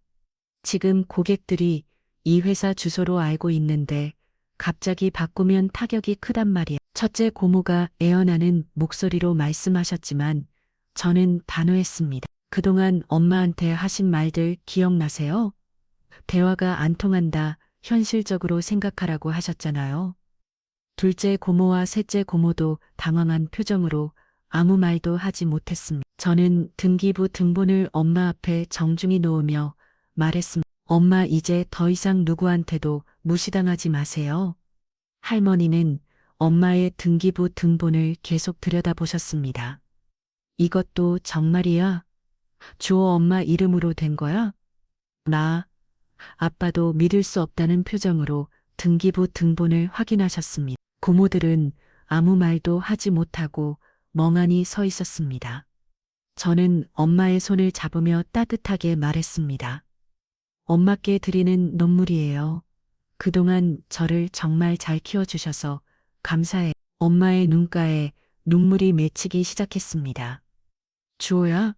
지금 고객들이 이 회사 주소로 알고 있는데 갑자기 바꾸면 타격이 크단 말이야. 첫째 고모가 애원하는 목소리로 말씀하셨지만 저는 단호했습니다. 그동안 엄마한테 하신 말들 기억나세요? 대화가 안 통한다. 현실적으로 생각하라고 하셨잖아요. 둘째 고모와 셋째 고모도 당황한 표정으로 아무 말도 하지 못했습니다. 저는 등기부 등본을 엄마 앞에 정중히 놓으며 말했습니다. 엄마, 이제 더 이상 누구한테도 무시당하지 마세요. 할머니는 엄마의 등기부 등본을 계속 들여다보셨습니다. 이것도 정말이야? 주호 엄마 이름으로 된 거야? 아빠도 믿을 수 없다는 표정으로 등기부 등본을 확인하셨습니다. 고모들은 아무 말도 하지 못하고 멍하니 서 있었습니다. 저는 엄마의 손을 잡으며 따뜻하게 말했습니다. 엄마께 드리는 눈물이에요. 그동안 저를 정말 잘 키워주셔서 감사해. 엄마의 눈가에 눈물이 맺히기 시작했습니다. 주호야,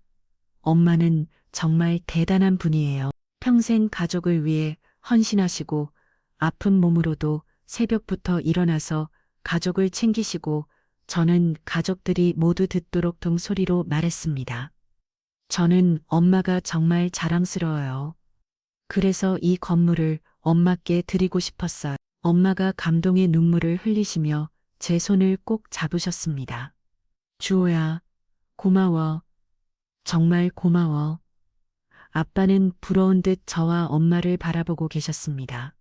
엄마는 정말 대단한 분이에요. 평생 가족을 위해 헌신하시고 아픈 몸으로도 새벽부터 일어나서 가족을 챙기시고 저는 가족들이 모두 듣도록 동소리로 말했습니다. 저는 엄마가 정말 자랑스러워요. 그래서 이 건물을 엄마께 드리고 싶었어요. 엄마가 감동의 눈물을 흘리시며 제 손을 꼭 잡으셨습니다. 주호야, 고마워. 정말 고마워. 아빠는 부러운 듯 저와 엄마를 바라보고 계셨습니다.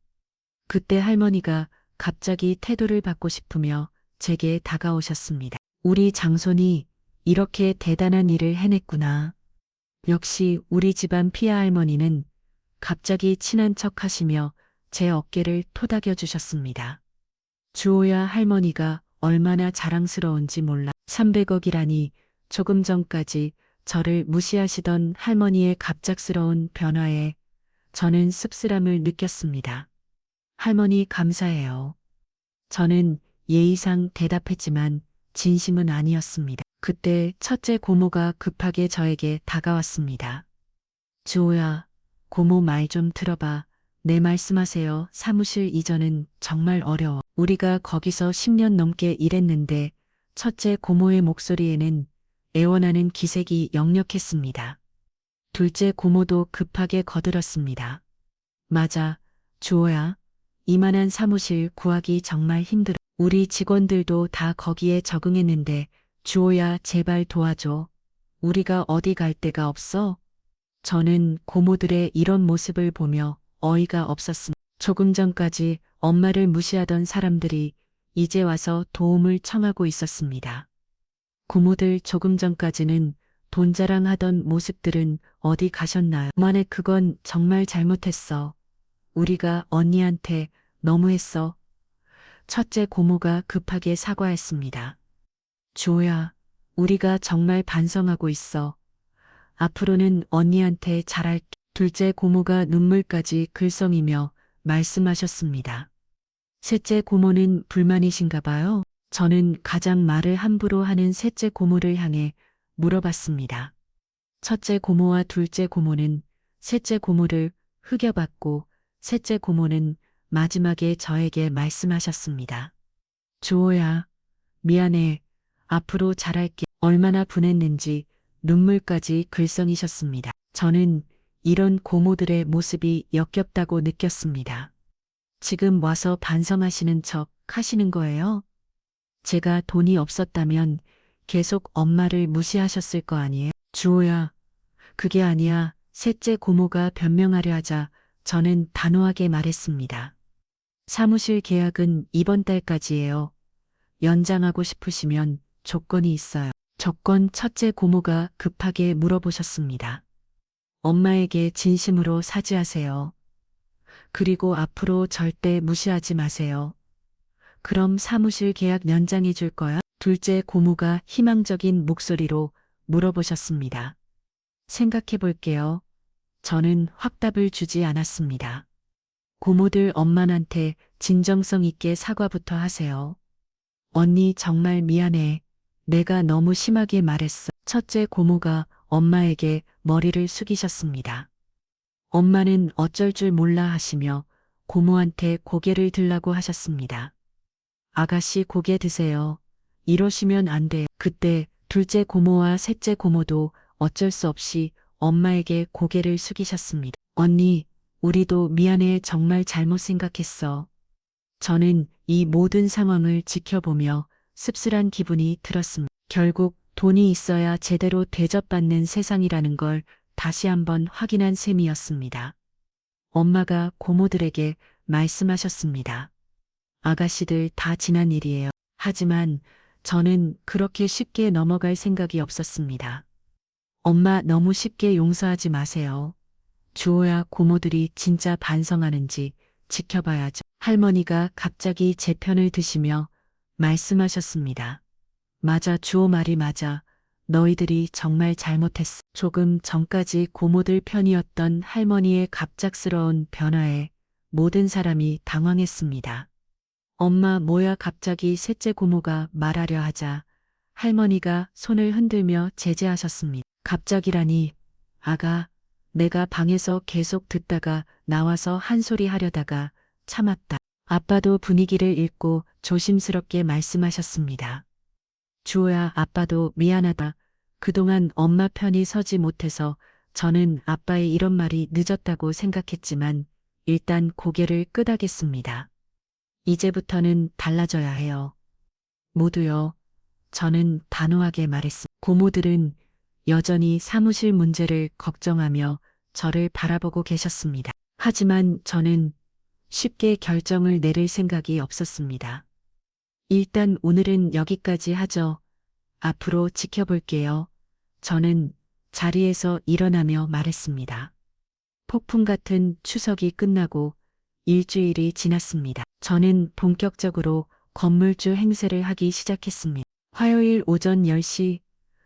그때 할머니가 갑자기 태도를 받고 싶으며 제게 다가오셨습니다. 우리 장손이 이렇게 대단한 일을 해냈구나. 역시 우리 집안 피아 할머니는 갑자기 친한 척 하시며 제 어깨를 토닥여 주셨습니다. 주호야, 할머니가 얼마나 자랑스러운지 몰라. 300억이라니. 조금 전까지 저를 무시하시던 할머니의 갑작스러운 변화에 저는 씁쓸함을 느꼈습니다. 할머니 감사해요. 저는 예의상 대답했지만 진심은 아니었습니다. 그때 첫째 고모가 급하게 저에게 다가왔습니다. 주호야, 고모 말 좀 들어봐. 내 말씀하세요. 사무실 이전은 정말 어려워. 우리가 거기서 10년 넘게 일했는데 첫째 고모의 목소리에는 애원하는 기색이 역력했습니다. 둘째 고모도 급하게 거들었습니다. 맞아, 주호야. 이만한 사무실 구하기 정말 힘들어. 우리 직원들도 다 거기에 적응했는데 주호야, 제발 도와줘. 우리가 어디 갈 데가 없어. 저는 고모들의 이런 모습을 보며 어이가 없었습니다. 조금 전까지 엄마를 무시하던 사람들이 이제 와서 도움을 청하고 있었습니다. 고모들 조금 전까지는 돈 자랑하던 모습들은 어디 가셨나요? 엄마네, 그건 정말 잘못했어. 우리가 언니한테 너무했어. 첫째 고모가 급하게 사과했습니다. 주호야, 우리가 정말 반성하고 있어. 앞으로는 언니한테 잘할게. 둘째 고모가 눈물까지 글썽이며 말씀하셨습니다. 셋째 고모는 불만이신가 봐요. 저는 가장 말을 함부로 하는 셋째 고모를 향해 물어봤습니다. 첫째 고모와 둘째 고모는 셋째 고모를 흐겨봤고 셋째 고모는 마지막에 저에게 말씀하셨습니다. 주호야, 미안해. 앞으로 잘할게. 얼마나 분했는지 눈물까지 글썽이셨습니다. 저는 이런 고모들의 모습이 역겹다고 느꼈습니다. 지금 와서 반성하시는 척 하시는 거예요? 제가 돈이 없었다면 계속 엄마를 무시하셨을 거 아니에요? 주호야, 그게 아니야. 셋째 고모가 변명하려 하자 저는 단호하게 말했습니다. 사무실 계약은 이번 달까지예요. 연장하고 싶으시면 조건이 있어요. 조건. 첫째 고모가 급하게 물어보셨습니다. 엄마에게 진심으로 사죄하세요. 그리고 앞으로 절대 무시하지 마세요. 그럼 사무실 계약 연장해 줄 거야? 둘째 고모가 희망적인 목소리로 물어보셨습니다. 생각해 볼게요. 저는 확답을 주지 않았습니다. 고모들, 엄마한테 진정성 있게 사과부터 하세요. 언니 정말 미안해. 내가 너무 심하게 말했어. 첫째 고모가 엄마에게 머리를 숙이셨습니다. 엄마는 어쩔 줄 몰라 하시며 고모한테 고개를 들라고 하셨습니다. 아가씨, 고개 드세요. 이러시면 안 돼요. 그때 둘째 고모와 셋째 고모도 어쩔 수 없이 엄마에게 고개를 숙이셨습니다. 언니, 우리도 미안해. 정말 잘못 생각했어. 저는 이 모든 상황을 지켜보며 씁쓸한 기분이 들었습니다. 결국 돈이 있어야 제대로 대접받는 세상이라는 걸 다시 한번 확인한 셈이었습니다. 엄마가 고모들에게 말씀하셨습니다. 아가씨들 다 지난 일이에요. 하지만 저는 그렇게 쉽게 넘어갈 생각이 없었습니다. 엄마 너무 쉽게 용서하지 마세요. 주호야 고모들이 진짜 반성하는지 지켜봐야죠. 할머니가 갑자기 제 편을 드시며 말씀하셨습니다. 맞아, 주호 말이 맞아. 너희들이 정말 잘못했어. 조금 전까지 고모들 편이었던 할머니의 갑작스러운 변화에 모든 사람이 당황했습니다. 엄마 뭐야 갑자기 셋째 고모가 말하려 하자 할머니가 손을 흔들며 제재하셨습니다. 갑자기라니, 아가, 내가 방에서 계속 듣다가 나와서 한 소리 하려다가 참았다. 아빠도 분위기를 읽고 조심스럽게 말씀하셨습니다. 주호야, 아빠도 미안하다. 그동안 엄마 편이 서지 못해서 저는 아빠의 이런 말이 늦었다고 생각했지만 일단 고개를 끄덕였습니다. 이제부터는 달라져야 해요. 모두요. 저는 단호하게 말했습니다. 고모들은 여전히 사무실 문제를 걱정하며 저를 바라보고 계셨습니다. 하지만 저는 쉽게 결정을 내릴 생각이 없었습니다. 일단 오늘은 여기까지 하죠. 앞으로 지켜볼게요. 저는 자리에서 일어나며 말했습니다. 폭풍 같은 추석이 끝나고 일주일이 지났습니다. 저는 본격적으로 건물주 행세를 하기 시작했습니다. 화요일 오전 10시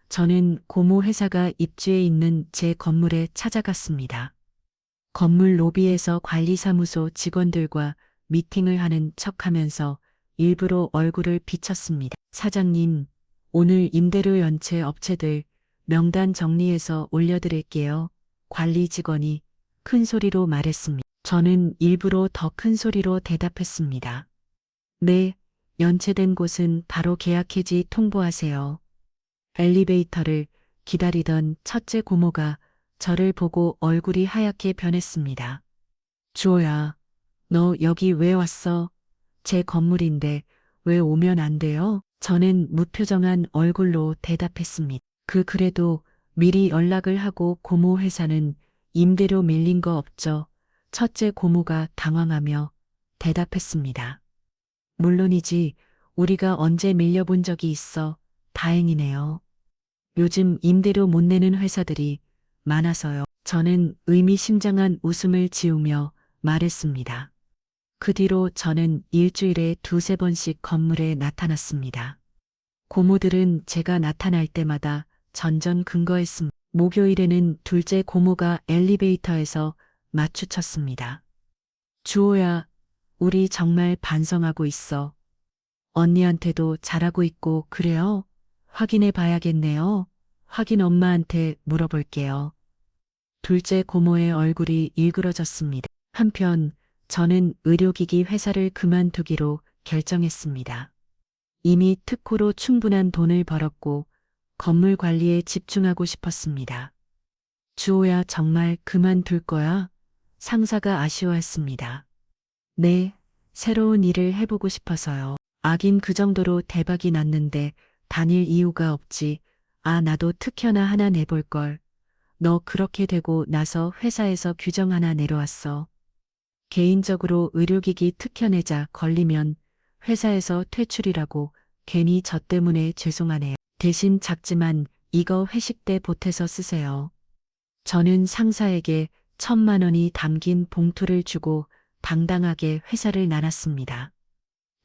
저는 고모 회사가 입주해 있는 제 건물에 찾아갔습니다. 건물 로비에서 관리사무소 직원들과 미팅을 하는 척하면서 일부러 얼굴을 비쳤습니다. 사장님, 오늘 임대료 연체 업체들 명단 정리해서 올려드릴게요. 관리 직원이 큰 소리로 말했습니다. 저는 일부러 더 큰 소리로 대답했습니다. 네, 연체된 곳은 바로 계약 해지 통보하세요. 엘리베이터를 기다리던 첫째 고모가 저를 보고 얼굴이 하얗게 변했습니다. 주호야, 너 여기 왜 왔어? 제 건물인데 왜 오면 안 돼요? 저는 무표정한 얼굴로 대답했습니다. 그래도 미리 연락을 하고 고모 회사는 임대료 밀린 거 없죠? 첫째 고모가 당황하며 대답했습니다. 물론이지, 우리가 언제 밀려본 적이 있어. 다행이네요. 요즘 임대료 못 내는 회사들이 많아서요. 저는 의미심장한 웃음을 지으며 말했습니다. 그 뒤로 저는 일주일에 두세 번씩 건물에 나타났습니다. 고모들은 제가 나타날 때마다 전전긍긍했습니다. 목요일에는 둘째 고모가 엘리베이터에서 맞추쳤습니다. 주호야, 우리 정말 반성하고 있어. 언니한테도 잘하고 있고 그래요? 확인해 봐야겠네요. 확인 엄마한테 물어볼게요. 둘째 고모의 얼굴이 일그러졌습니다. 한편 저는 의료기기 회사를 그만두기로 결정했습니다. 이미 특호로 충분한 돈을 벌었고 건물 관리에 집중하고 싶었습니다. 주호야 정말 그만둘 거야? 상사가 아쉬워했습니다. 네, 새로운 일을 해보고 싶어서요. 아긴 그 정도로 대박이 났는데 다닐 이유가 없지. 아, 나도 특허나 하나 내볼걸. 너 그렇게 되고 나서 회사에서 규정 하나 내려왔어. 개인적으로 의료기기 특허 내자 걸리면 회사에서 퇴출이라고. 괜히 저 때문에 죄송하네요. 대신 작지만 이거 회식 때 보태서 쓰세요. 저는 상사에게 1,000만 원이 담긴 봉투를 주고 당당하게 회사를 나눴습니다.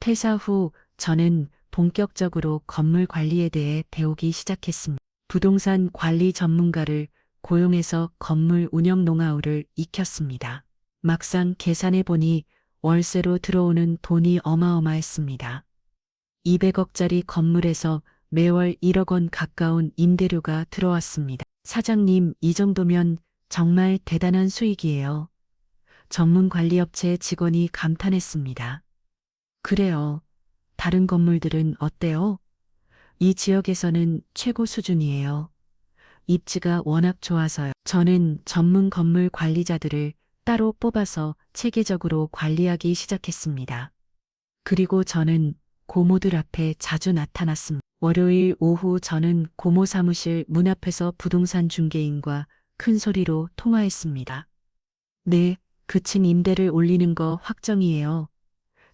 퇴사 후 저는 본격적으로 건물 관리에 대해 배우기 시작했습니다. 부동산 관리 전문가를 고용해서 건물 운영 노하우를 익혔습니다. 막상 계산해 보니 월세로 들어오는 돈이 어마어마했습니다. 200억짜리 건물에서 매월 1억 원 가까운 임대료가 들어왔습니다. 사장님, 이 정도면 정말 대단한 수익이에요. 전문 관리업체 직원이 감탄했습니다. 그래요. 다른 건물들은 어때요? 이 지역에서는 최고 수준이에요. 입지가 워낙 좋아서요. 저는 전문 건물 관리자들을 따로 뽑아서 체계적으로 관리하기 시작했습니다. 그리고 저는 고모들 앞에 자주 나타났습니다. 월요일 오후 저는 고모 사무실 문 앞에서 부동산 중개인과 큰 소리로 통화했습니다. 네, 그층 임대를 올리는 거 확정이에요.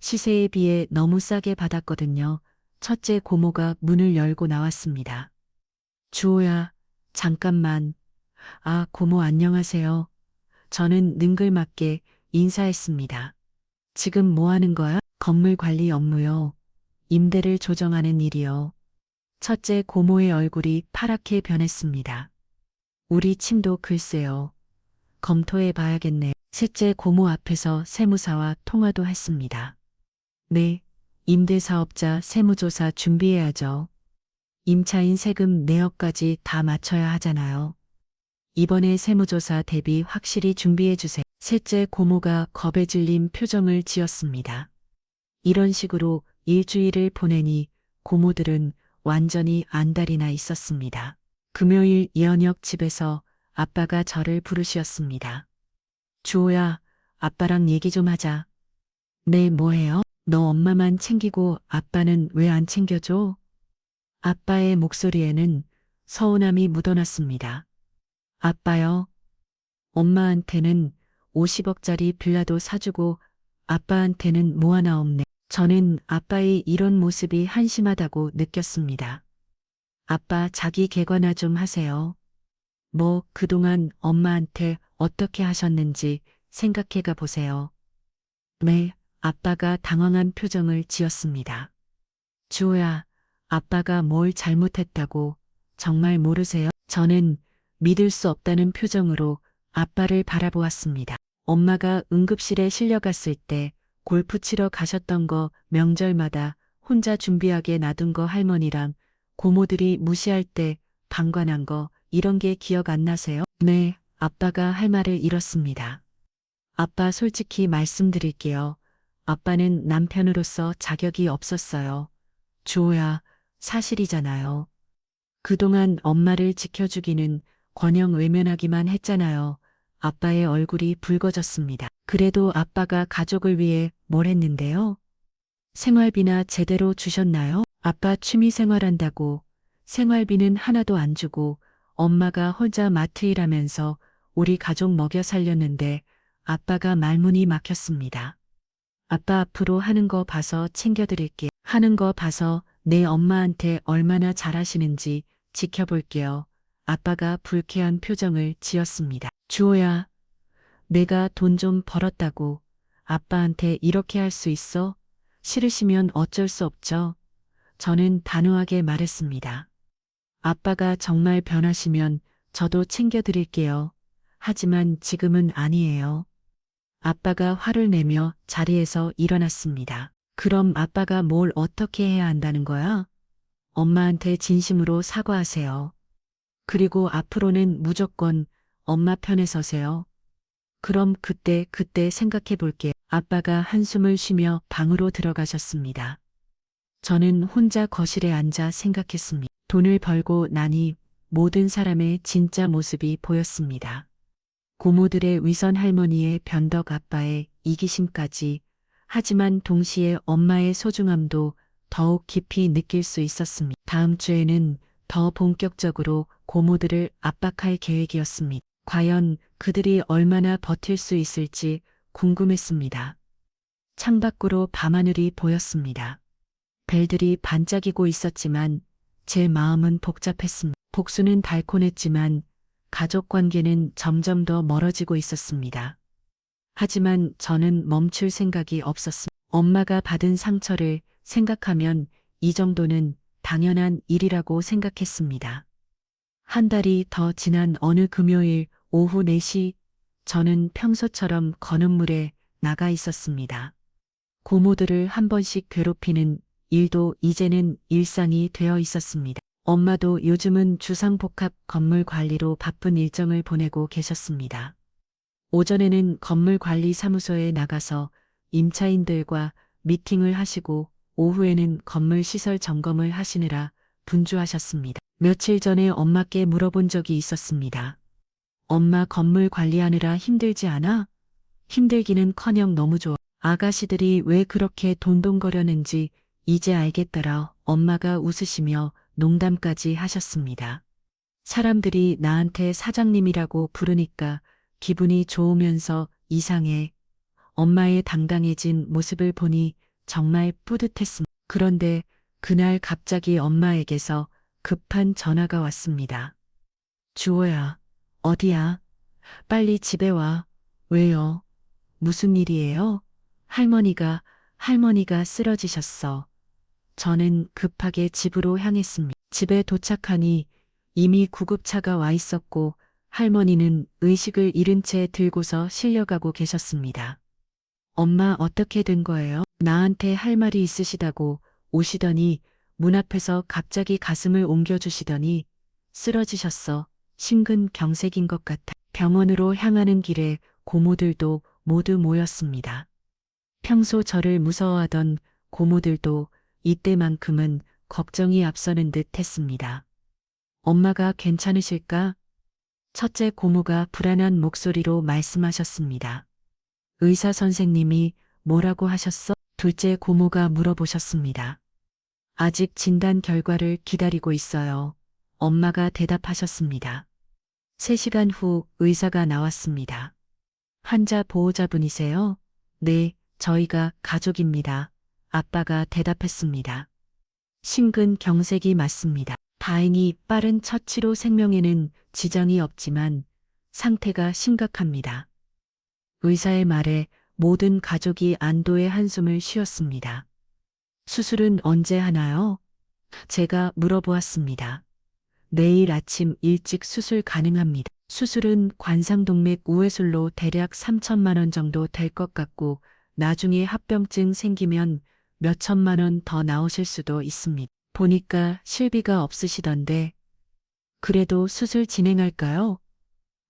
시세에 비해 너무 싸게 받았거든요. 첫째 고모가 문을 열고 나왔습니다. 주호야, 잠깐만. 아, 고모 안녕하세요. 저는 능글맞게 인사했습니다. 지금 뭐 하는 거야? 건물 관리 업무요. 임대를 조정하는 일이요. 첫째 고모의 얼굴이 파랗게 변했습니다. 우리 팀도 글쎄요. 검토해 봐야겠네. 셋째 고모 앞에서 세무사와 통화도 했습니다. 네, 임대사업자 세무조사 준비해야죠. 임차인 세금 내역까지 다 맞춰야 하잖아요. 이번에 세무조사 대비 확실히 준비해 주세요. 셋째 고모가 겁에 질린 표정을 지었습니다. 이런 식으로 일주일을 보내니 고모들은 완전히 안달이 나 있었습니다. 금요일 예언역 집에서 아빠가 저를 부르셨습니다. 주호야, 아빠랑 얘기 좀 하자. 네, 뭐해요? 너 엄마만 챙기고 아빠는 왜 안 챙겨줘? 아빠의 목소리에는 서운함이 묻어났습니다. 아빠요. 엄마한테는 50억짜리 빌라도 사주고 아빠한테는 뭐 하나 없네. 저는 아빠의 이런 모습이 한심하다고 느꼈습니다. 아빠 자기 객관화 좀 하세요. 뭐 그동안 엄마한테 어떻게 하셨는지 생각해가 보세요. 네, 아빠가 당황한 표정을 지었습니다. 주호야, 아빠가 뭘 잘못했다고 정말 모르세요? 저는 믿을 수 없다는 표정으로 아빠를 바라보았습니다. 엄마가 응급실에 실려갔을 때 골프 치러 가셨던 거 명절마다 혼자 준비하게 놔둔 거 할머니랑 고모들이 무시할 때 방관한 거 이런 게 기억 안 나세요? 네, 아빠가 할 말을 잃었습니다. 아빠 솔직히 말씀드릴게요. 아빠는 남편으로서 자격이 없었어요. 주호야, 사실이잖아요. 그동안 엄마를 지켜주기는 권영 외면하기만 했잖아요. 아빠의 얼굴이 붉어졌습니다. 그래도 아빠가 가족을 위해 뭘 했는데요? 생활비나 제대로 주셨나요? 아빠 취미 생활한다고 생활비는 하나도 안 주고 엄마가 혼자 마트 일하면서 우리 가족 먹여 살렸는데 아빠가 말문이 막혔습니다. 아빠 앞으로 하는 거 봐서 챙겨드릴게. 하는 거 봐서 내 엄마한테 얼마나 잘하시는지 지켜볼게요. 아빠가 불쾌한 표정을 지었습니다. 주호야, 내가 돈 좀 벌었다고 아빠한테 이렇게 할 수 있어? 싫으시면 어쩔 수 없죠. 저는 단호하게 말했습니다. 아빠가 정말 변하시면 저도 챙겨드릴게요. 하지만 지금은 아니에요. 아빠가 화를 내며 자리에서 일어났습니다. 그럼 아빠가 뭘 어떻게 해야 한다는 거야? 엄마한테 진심으로 사과하세요. 그리고 앞으로는 무조건 엄마 편에 서세요. 그럼 그때 생각해 볼게. 아빠가 한숨을 쉬며 방으로 들어가셨습니다. 저는 혼자 거실에 앉아 생각했습니다. 돈을 벌고 나니 모든 사람의 진짜 모습이 보였습니다. 고모들의 위선 할머니의 변덕 아빠의 이기심까지 하지만 동시에 엄마의 소중함도 더욱 깊이 느낄 수 있었습니다. 다음 주에는 더 본격적으로 고모들을 압박할 계획이었습니다. 과연 그들이 얼마나 버틸 수 있을지 궁금했습니다. 창밖으로 밤하늘이 보였습니다. 별들이 반짝이고 있었지만 제 마음은 복잡했습니다. 복수는 달콤했지만 가족 관계는 점점 더 멀어지고 있었습니다. 하지만 저는 멈출 생각이 없었습니다. 엄마가 받은 상처를 생각하면 이 정도는 당연한 일이라고 생각했습니다. 한 달이 더 지난 어느 금요일 오후 4시 저는 평소처럼 건음물에 나가 있었습니다. 고모들을 한 번씩 괴롭히는 일도 이제는 일상이 되어 있었습니다. 엄마도 요즘은 주상복합 건물 관리로 바쁜 일정을 보내고 계셨습니다. 오전에는 건물관리사무소에 나가서 임차인들과 미팅을 하시고 오후에는 건물 시설 점검을 하시느라 분주하셨습니다. 며칠 전에 엄마께 물어본 적이 있었습니다. 엄마 건물 관리하느라 힘들지 않아? 힘들기는커녕 너무 좋아. 아가씨들이 왜 그렇게 돈돈거려는지 이제 알겠더라. 엄마가 웃으시며 농담까지 하셨습니다. 사람들이 나한테 사장님이라고 부르니까 기분이 좋으면서 이상해. 엄마의 당당해진 모습을 보니 정말 뿌듯했습니다. 그런데 그날 갑자기 엄마에게서 급한 전화가 왔습니다. 주호야, 어디야? 빨리 집에 와. 왜요? 무슨 일이에요? 할머니가 쓰러지셨어. 저는 급하게 집으로 향했습니다. 집에 도착하니 이미 구급차가 와 있었고 할머니는 의식을 잃은 채 들고서 실려가고 계셨습니다. 엄마 어떻게 된 거예요? 나한테 할 말이 있으시다고 오시더니 문 앞에서 갑자기 가슴을 옮겨주시더니 쓰러지셨어. 심근경색인 것 같아. 병원으로 향하는 길에 고모들도 모두 모였습니다. 평소 저를 무서워하던 고모들도 이때만큼은 걱정이 앞서는 듯 했습니다. 엄마가 괜찮으실까? 첫째 고모가 불안한 목소리로 말씀하셨습니다. 의사 선생님이 뭐라고 하셨어? 둘째 고모가 물어보셨습니다. 아직 진단 결과를 기다리고 있어요. 엄마가 대답하셨습니다. 3시간 후 의사가 나왔습니다. 환자 보호자분이세요? 네, 저희가 가족입니다. 아빠가 대답했습니다. 심근경색이 맞습니다. 다행히 빠른 처치로 생명에는 지장이 없지만 상태가 심각합니다. 의사의 말에 모든 가족이 안도의 한숨을 쉬었습니다. 수술은 언제 하나요? 제가 물어보았습니다. 내일 아침 일찍 수술 가능합니다. 수술은 관상동맥 우회술로 대략 3천만 원 정도 될 것 같고 나중에 합병증 생기면 몇 천만 원 더 나오실 수도 있습니다. 보니까 실비가 없으시던데 그래도 수술 진행할까요?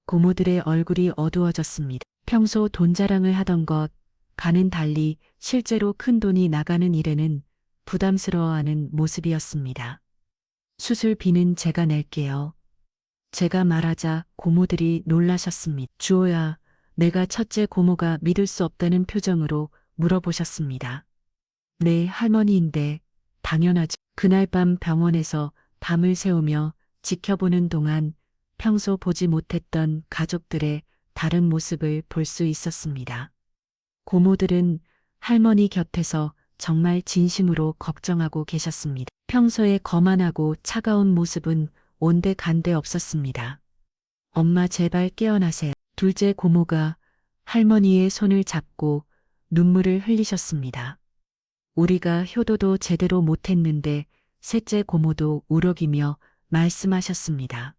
고모들의 얼굴이 어두워졌습니다. 평소 돈 자랑을 하던 것과는 달리 실제로 큰 돈이 나가는 일에는 부담스러워하는 모습이었습니다. 수술비는 제가 낼게요. 제가 말하자 고모들이 놀라셨습니다. 주호야, 내가 첫째 고모가 믿을 수 없다는 표정으로 물어보셨습니다. 네, 할머니인데 당연하죠. 그날 밤 병원에서 밤을 새우며 지켜보는 동안 평소 보지 못했던 가족들의 다른 모습을 볼 수 있었습니다. 고모들은 할머니 곁에서 정말 진심으로 걱정하고 계셨습니다. 평소에 거만하고 차가운 모습은 온데간데 없었습니다. 엄마 제발 깨어나세요. 둘째 고모가 할머니의 손을 잡고 눈물을 흘리셨습니다. 우리가 효도도 제대로 못했는데 셋째 고모도 우럭이며 말씀하셨습니다.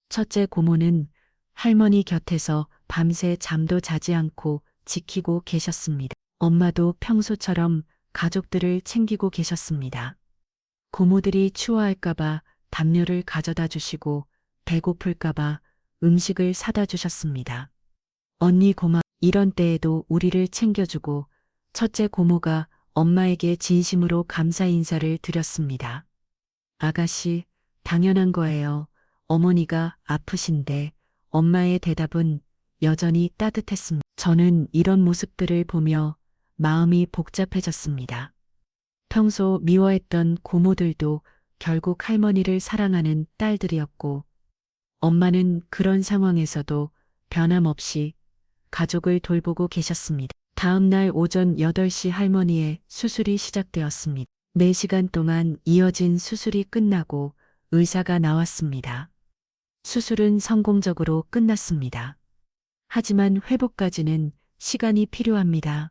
첫째 고모는 할머니 곁에서 밤새 잠도 자지 않고 지키고 계셨습니다. 엄마도 평소처럼 가족들을 챙기고 계셨습니다. 고모들이 추워할까봐 담요를 가져다 주시고 배고플까봐 음식을 사다 주셨습니다. 언니 고마, 이런 때에도 우리를 챙겨주고 첫째 고모가 엄마에게 진심으로 감사 인사를 드렸습니다. 아가씨, 당연한 거예요. 어머니가 아프신데 엄마의 대답은 여전히 따뜻했습니다. 저는 이런 모습들을 보며 마음이 복잡해졌습니다. 평소 미워했던 고모들도 결국 할머니를 사랑하는 딸들이었고 엄마는 그런 상황에서도 변함없이 가족을 돌보고 계셨습니다. 다음 날 오전 8시 할머니의 수술이 시작되었습니다. 4시간 동안 이어진 수술이 끝나고 의사가 나왔습니다. 수술은 성공적으로 끝났습니다. 하지만 회복까지는 시간이 필요합니다.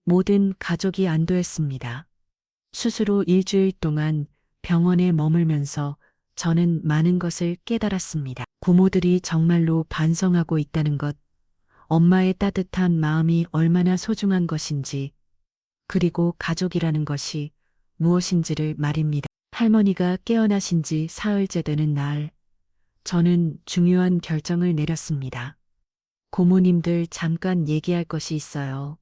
모든 가족이 안도했습니다. 수술 후 일주일 동안 병원에 머물면서 저는 많은 것을 깨달았습니다. 고모들이 정말로 반성하고 있다는 것, 엄마의 따뜻한 마음이 얼마나 소중한 것인지, 그리고 가족이라는 것이 무엇인지를 말입니다. 할머니가 깨어나신 지 사흘째 되는 날, 저는 중요한 결정을 내렸습니다. 고모님들 잠깐 얘기할 것이 있어요.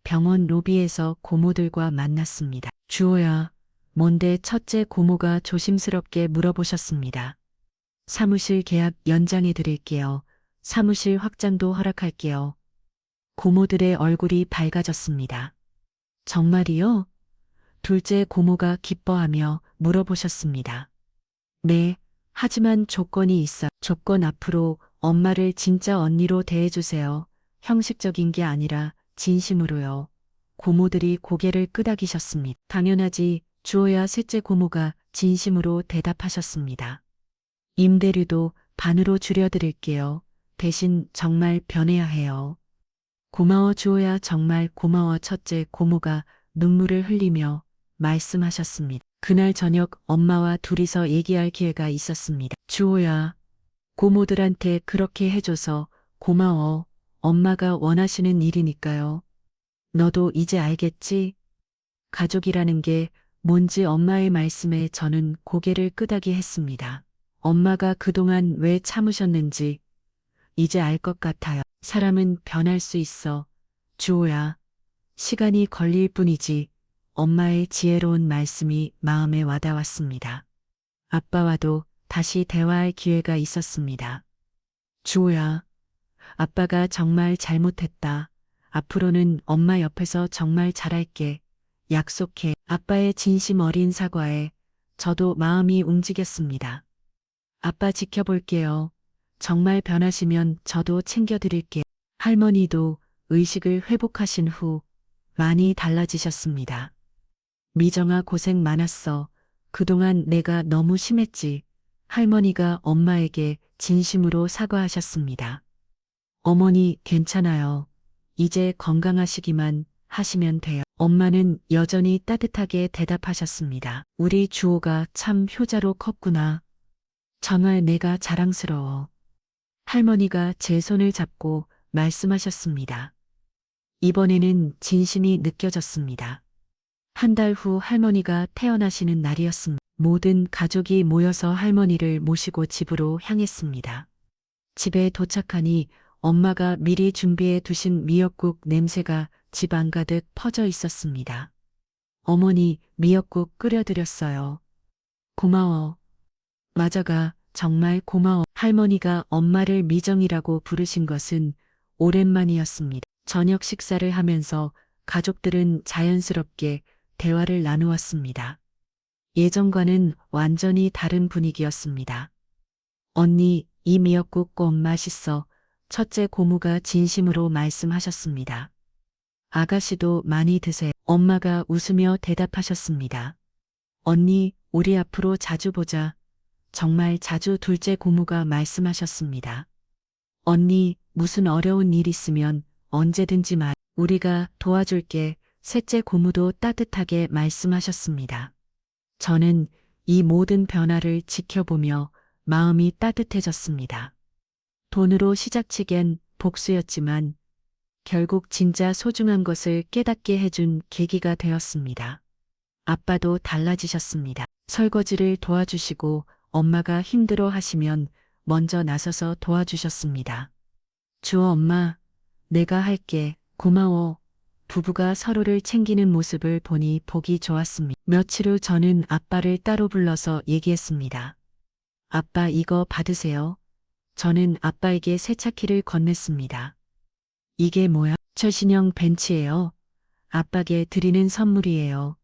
병원 로비에서 고모들과 만났습니다. 주호야, 뭔데? 첫째 고모가 조심스럽게 물어보셨습니다. 사무실 계약 연장해 드릴게요. 사무실 확장도 허락할게요. 고모들의 얼굴이 밝아졌습니다. 정말이요? 둘째 고모가 기뻐하며 물어보셨습니다. 네, 하지만 조건이 있어. 조건 앞으로 엄마를 진짜 언니로 대해주세요. 형식적인 게 아니라 진심으로요. 고모들이 고개를 끄덕이셨습니다. 당연하지. 주호야 셋째 고모가 진심으로 대답하셨습니다. 임대료도 반으로 줄여드릴게요. 대신 정말 변해야 해요. 고마워 주호야 정말 고마워 첫째 고모가 눈물을 흘리며 말씀하셨습니다. 그날 저녁 엄마와 둘이서 얘기할 기회가 있었습니다. 주호야, 고모들한테 그렇게 해줘서 고마워. 엄마가 원하시는 일이니까요. 너도 이제 알겠지? 가족이라는 게 뭔지 엄마의 말씀에 저는 고개를 끄덕이했습니다. 엄마가 그동안 왜 참으셨는지 이제 알 것 같아요. 사람은 변할 수 있어. 주호야, 시간이 걸릴 뿐이지. 엄마의 지혜로운 말씀이 마음에 와닿았습니다. 아빠와도 다시 대화할 기회가 있었습니다. 주호야, 아빠가 정말 잘못했다. 앞으로는 엄마 옆에서 정말 잘할게. 약속해. 아빠의 진심 어린 사과에 저도 마음이 움직였습니다. 아빠 지켜볼게요. 정말 변하시면 저도 챙겨드릴게요. 할머니도 의식을 회복하신 후 많이 달라지셨습니다. 미정아 고생 많았어. 그동안 내가 너무 심했지. 할머니가 엄마에게 진심으로 사과하셨습니다. 어머니 괜찮아요. 이제 건강하시기만 하시면 돼요. 엄마는 여전히 따뜻하게 대답하셨습니다. 우리 주호가 참 효자로 컸구나. 정말 내가 자랑스러워. 할머니가 제 손을 잡고 말씀하셨습니다. 이번에는 진심이 느껴졌습니다. 한 달 후 할머니가 태어나시는 날이었습니다. 모든 가족이 모여서 할머니를 모시고 집으로 향했습니다. 집에 도착하니 엄마가 미리 준비해 두신 미역국 냄새가 집 안가득 퍼져 있었습니다. 어머니, 미역국 끓여드렸어요. 고마워. 맞아가, 정말 고마워. 할머니가 엄마를 미정이라고 부르신 것은 오랜만이었습니다. 저녁 식사를 하면서 가족들은 자연스럽게 대화를 나누었습니다. 예전과는 완전히 다른 분위기였습니다. 언니, 이 미역국 꼭 맛있어. 첫째 고모가 진심으로 말씀하셨습니다. 아가씨도 많이 드세요. 엄마가 웃으며 대답하셨습니다. 언니, 우리 앞으로 자주 보자. 정말 자주 둘째 고모가 말씀하셨습니다. 언니, 무슨 어려운 일 있으면 언제든지 말. 우리가 도와줄게. 셋째 고모도 따뜻하게 말씀하셨습니다. 저는 이 모든 변화를 지켜보며 마음이 따뜻해졌습니다. 돈으로 시작치겐 복수였지만 결국 진짜 소중한 것을 깨닫게 해준 계기가 되었습니다. 아빠도 달라지셨습니다. 설거지를 도와주시고 엄마가 힘들어 하시면 먼저 나서서 도와주셨습니다. 주호 엄마, 내가 할게. 고마워. 부부가 서로를 챙기는 모습을 보니 보기 좋았습니다. 며칠 후 저는 아빠를 따로 불러서 얘기했습니다. 아빠 이거 받으세요. 저는 아빠에게 세차키를 건넸습니다. 이게 뭐야? 최신형 벤츠예요. 아빠께 드리는 선물이에요.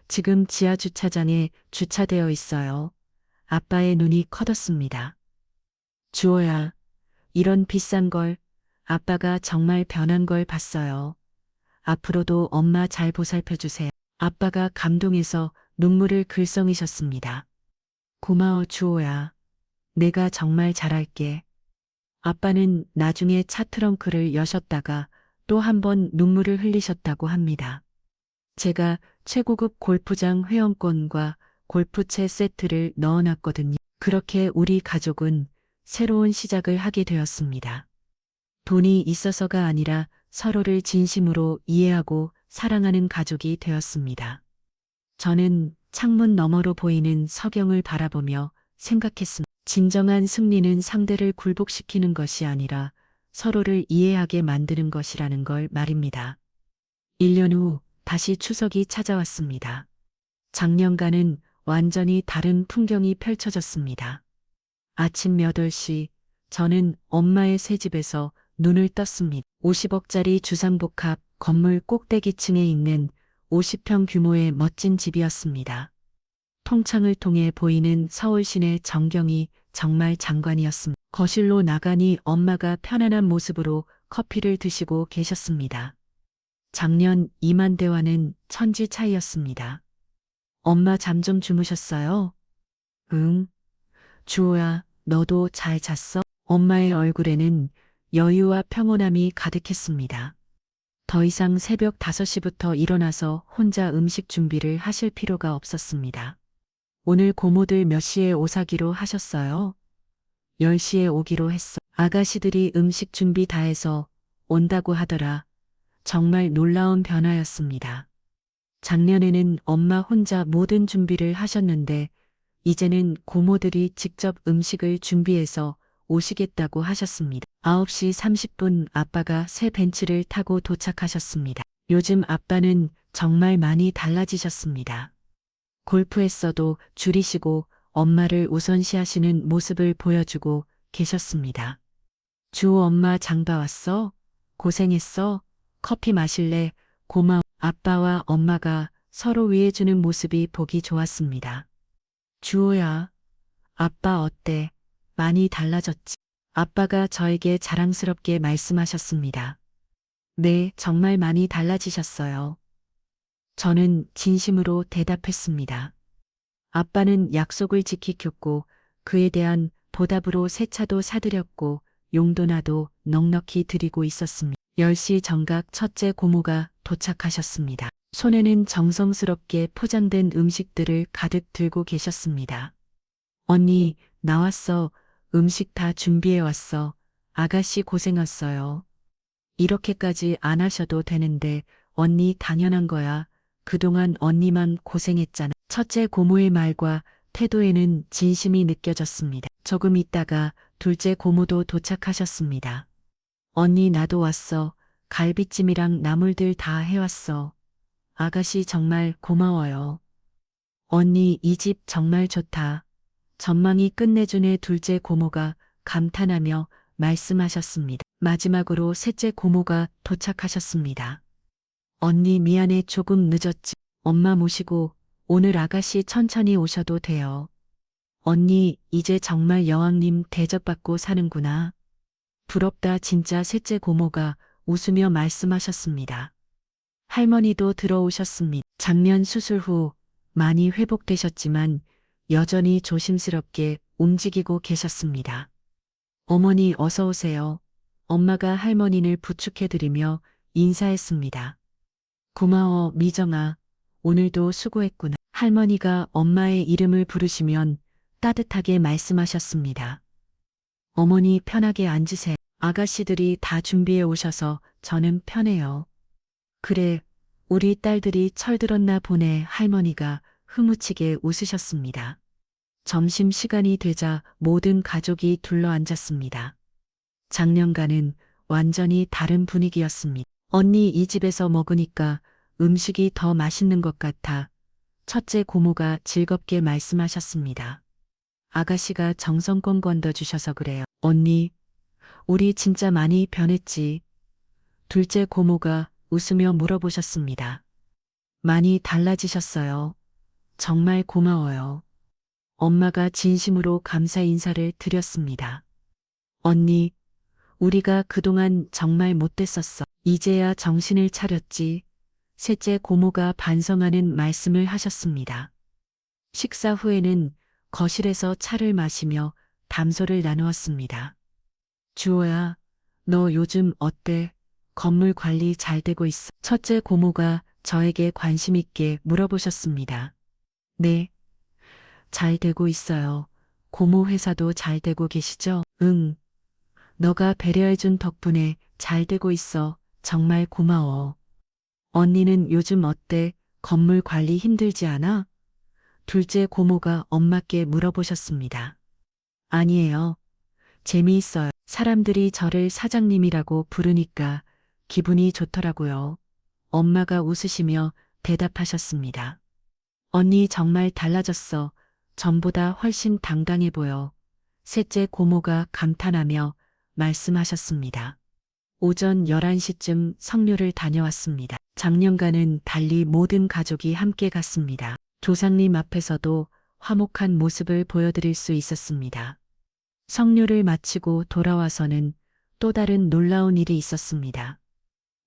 지금 지하 주차장에 주차되어 있어요. 아빠의 눈이 커졌습니다. 주호야, 이런 비싼 걸 아빠가 정말 변한 걸 봤어요. 앞으로도 엄마 잘 보살펴주세요. 아빠가 감동해서 눈물을 글썽이셨습니다. 고마워 주호야. 내가 정말 잘할게. 아빠는 나중에 차 트렁크를 여셨다가 또 한 번 눈물을 흘리셨다고 합니다. 제가 최고급 골프장 회원권과 골프채 세트를 넣어놨거든요. 그렇게 우리 가족은 새로운 시작을 하게 되었습니다. 돈이 있어서가 아니라 서로를 진심으로 이해하고 사랑하는 가족이 되었습니다. 저는 창문 너머로 보이는 석영을 바라보며 생각했습니다. 진정한 승리는 상대를 굴복시키는 것이 아니라 서로를 이해하게 만드는 것이라는 걸 말입니다. 1년 후 다시 추석이 찾아왔습니다. 작년과는 완전히 다른 풍경이 펼쳐졌습니다. 아침 8시 저는 엄마의 새 집에서 눈을 떴습니다. 50억짜리 주상복합 건물 꼭대기층에 있는 50평 규모의 멋진 집이었습니다. 통창을 통해 보이는 서울 시내 전경이 정말 장관이었습니다. 거실로 나가니 엄마가 편안한 모습으로 커피를 드시고 계셨습니다. 작년 이맘때와는 천지 차이였습니다. 엄마 잠 좀 주무셨어요? 응. 주호야, 너도 잘 잤어? 엄마의 얼굴에는 여유와 평온함이 가득했습니다. 더 이상 새벽 5시부터 일어나서 혼자 음식 준비를 하실 필요가 없었습니다. 오늘 고모들 몇 시에 오사기로 하셨어요? 10시에 오기로 했어. 아가씨들이 음식 준비 다 해서 온다고 하더라. 정말 놀라운 변화였습니다. 작년에는 엄마 혼자 모든 준비를 하셨는데 이제는 고모들이 직접 음식을 준비해서 오시겠다고 하셨습니다. 9시 30분 아빠가 새 벤츠를 타고 도착하셨습니다. 요즘 아빠는 정말 많이 달라지셨습니다. 골프했어도 줄이시고 엄마를 우선시하시는 모습을 보여주고 계셨습니다. 주호 엄마 장봐 왔어? 고생했어? 커피 마실래? 고마워. 아빠와 엄마가 서로 위해주는 모습이 보기 좋았습니다. 주호야, 아빠 어때? 많이 달라졌지? 아빠가 저에게 자랑스럽게 말씀하셨습니다. 네, 정말 많이 달라지셨어요. 저는 진심으로 대답했습니다. 아빠는 약속을 지키켰고 그에 대한 보답으로 새 차도 사드렸고 용돈화도 넉넉히 드리고 있었습니다. 10시 정각 첫째 고모가 도착하셨습니다. 손에는 정성스럽게 포장된 음식들을 가득 들고 계셨습니다. 언니, 나왔어. 음식 다 준비해 왔어. 아가씨 고생했어요. 이렇게까지 안 하셔도 되는데 언니 당연한 거야. 그동안 언니만 고생했잖아. 첫째 고모의 말과 태도에는 진심이 느껴졌습니다. 조금 있다가 둘째 고모도 도착하셨습니다. 언니 나도 왔어. 갈비찜이랑 나물들 다 해왔어. 아가씨 정말 고마워요. 언니 이 집 정말 좋다. 전망이 끝내주네. 둘째 고모가 감탄하며 말씀하셨습니다. 마지막으로 셋째 고모가 도착하셨습니다. 언니 미안해 조금 늦었지. 엄마 모시고 오늘 아가씨 천천히 오셔도 돼요. 언니 이제 정말 여왕님 대접받고 사는구나. 부럽다 진짜. 셋째 고모가 웃으며 말씀하셨습니다. 할머니도 들어오셨습니다. 작년 수술 후 많이 회복되셨지만 여전히 조심스럽게 움직이고 계셨습니다. 어머니 어서 오세요. 엄마가 할머니를 부축해드리며 인사했습니다. 고마워 미정아. 오늘도 수고했구나. 할머니가 엄마의 이름을 부르시면 따뜻하게 말씀하셨습니다. 어머니 편하게 앉으세요. 아가씨들이 다 준비해 오셔서 저는 편해요. 그래, 우리 딸들이 철들었나 보네. 할머니가 흐무치게 웃으셨습니다. 점심시간이 되자 모든 가족이 둘러앉았습니다. 작년과는 완전히 다른 분위기였습니다. 언니 이 집에서 먹으니까 음식이 더 맛있는 것 같아. 첫째 고모가 즐겁게 말씀하셨습니다. 아가씨가 정성껏 건져주셔서 그래요. 언니, 우리 진짜 많이 변했지. 둘째 고모가 웃으며 물어보셨습니다. 많이 달라지셨어요. 정말 고마워요. 엄마가 진심으로 감사 인사를 드렸습니다. 언니, 우리가 그동안 정말 못됐었어. 이제야 정신을 차렸지. 셋째 고모가 반성하는 말씀을 하셨습니다. 식사 후에는 거실에서 차를 마시며 담소를 나누었습니다. 주호야, 너 요즘 어때? 건물 관리 잘 되고 있어? 첫째 고모가 저에게 관심 있게 물어보셨습니다. 네, 잘 되고 있어요. 고모 회사도 잘 되고 계시죠? 응. 너가 배려해준 덕분에 잘 되고 있어. 정말 고마워. 언니는 요즘 어때? 건물 관리 힘들지 않아? 둘째 고모가 엄마께 물어보셨습니다. 아니에요. 재미있어요. 사람들이 저를 사장님이라고 부르니까 기분이 좋더라고요. 엄마가 웃으시며 대답하셨습니다. 언니 정말 달라졌어. 전보다 훨씬 당당해 보여. 셋째 고모가 감탄하며 말씀하셨습니다. 오전 11시쯤 성묘를 다녀왔습니다. 작년과는 달리 모든 가족이 함께 갔습니다. 조상님 앞에서도 화목한 모습을 보여드릴 수 있었습니다. 성묘를 마치고 돌아와서는 또 다른 놀라운 일이 있었습니다.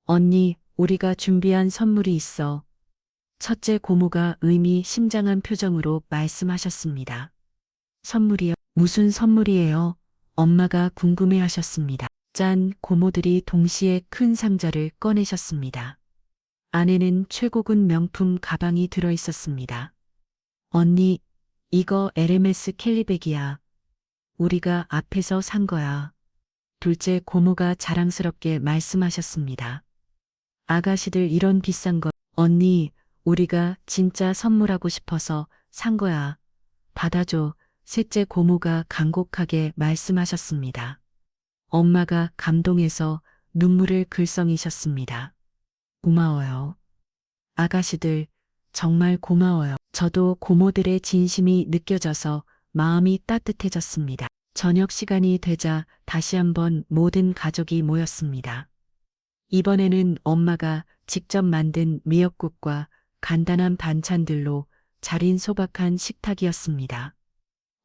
언니, 우리가 준비한 선물이 있어. 첫째 고모가 의미심장한 표정으로 말씀하셨습니다. 선물이요? 무슨 선물이에요? 엄마가 궁금해 하셨습니다. 짠, 고모들이 동시에 큰 상자를 꺼내셨습니다. 안에는 최고급 명품 가방이 들어 있었습니다. 언니, 이거 에르메스 캘리백이야. 우리가 앞에서 산 거야. 둘째 고모가 자랑스럽게 말씀하셨습니다. 아가씨들 이런 비싼 거, 언니, 우리가 진짜 선물하고 싶어서 산 거야. 받아줘. 셋째 고모가 간곡하게 말씀하셨습니다. 엄마가 감동해서 눈물을 글썽이셨습니다. 고마워요. 아가씨들, 정말 고마워요. 저도 고모들의 진심이 느껴져서 마음이 따뜻해졌습니다. 저녁 시간이 되자 다시 한번 모든 가족이 모였습니다. 이번에는 엄마가 직접 만든 미역국과 간단한 반찬들로 차린 소박한 식탁이었습니다.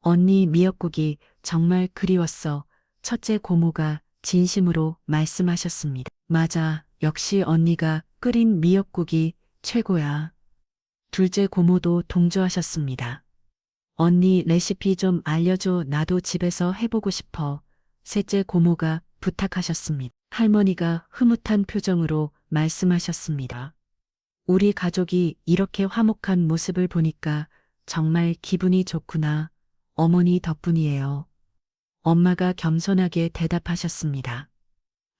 언니 미역국이 정말 그리웠어. 첫째 고모가 진심으로 말씀하셨습니다. 맞아, 역시 언니가 끓인 미역국이 최고야. 둘째 고모도 동조하셨습니다. 언니 레시피 좀 알려줘. 나도 집에서 해보고 싶어. 셋째 고모가 부탁하셨습니다. 할머니가 흐뭇한 표정으로 말씀하셨습니다. 우리 가족이 이렇게 화목한 모습을 보니까 정말 기분이 좋구나. 어머니 덕분이에요. 엄마가 겸손하게 대답하셨습니다.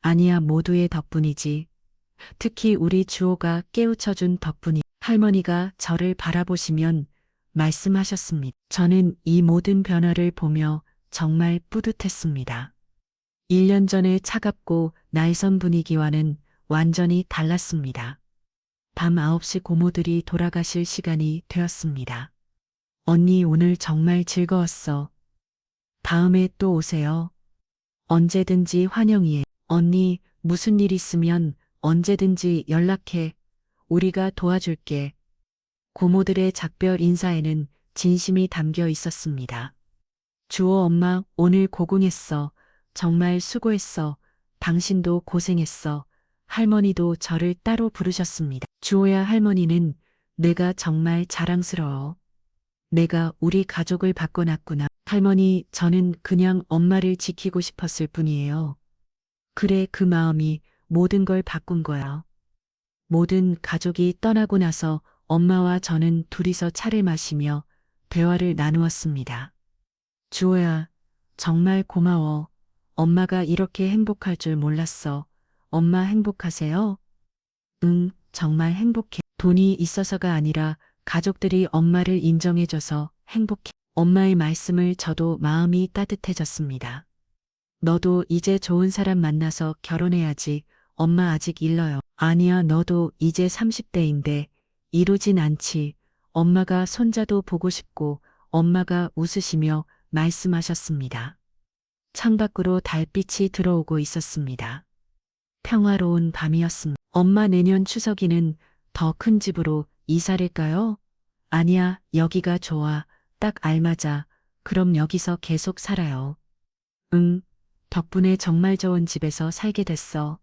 아니야, 모두의 덕분이지. 특히 우리 주호가 깨우쳐준 덕분이. 할머니가 저를 바라보시면 말씀하셨습니다. 저는 이 모든 변화를 보며 정말 뿌듯했습니다. 1년 전의 차갑고 날선 분위기와는 완전히 달랐습니다. 밤 9시 고모들이 돌아가실 시간이 되었습니다. 언니 오늘 정말 즐거웠어. 다음에 또 오세요. 언제든지 환영이에. 언니 무슨 일 있으면 언제든지 연락해. 우리가 도와줄게. 고모들의 작별 인사에는 진심이 담겨 있었습니다. 주호 엄마 오늘 고공했어. 정말 수고했어. 당신도 고생했어. 할머니도 저를 따로 부르셨습니다. 주호야 할머니는 내가 정말 자랑스러워. 내가 우리 가족을 바꿔놨구나. 할머니, 저는 그냥 엄마를 지키고 싶었을 뿐이에요. 그래, 그 마음이 모든 걸 바꾼 거야. 모든 가족이 떠나고 나서 엄마와 저는 둘이서 차를 마시며 대화를 나누었습니다. 주호야, 정말 고마워. 엄마가 이렇게 행복할 줄 몰랐어. 엄마 행복하세요? 응, 정말 행복해. 돈이 있어서가 아니라 가족들이 엄마를 인정해줘서 행복해. 엄마의 말씀을 저도 마음이 따뜻해졌습니다. 너도 이제 좋은 사람 만나서 결혼해야지. 엄마 아직 일러요. 아니야, 너도 이제 30대인데 이루진 않지. 엄마가 손자도 보고 싶고 엄마가 웃으시며 말씀하셨습니다. 창밖으로 달빛이 들어오고 있었습니다. 평화로운 밤이었습니다. 엄마 내년 추석이는 더 큰 집으로 이사를까요? 아니야, 여기가 좋아. 딱 알맞아. 그럼 여기서 계속 살아요. 응, 덕분에 정말 좋은 집에서 살게 됐어.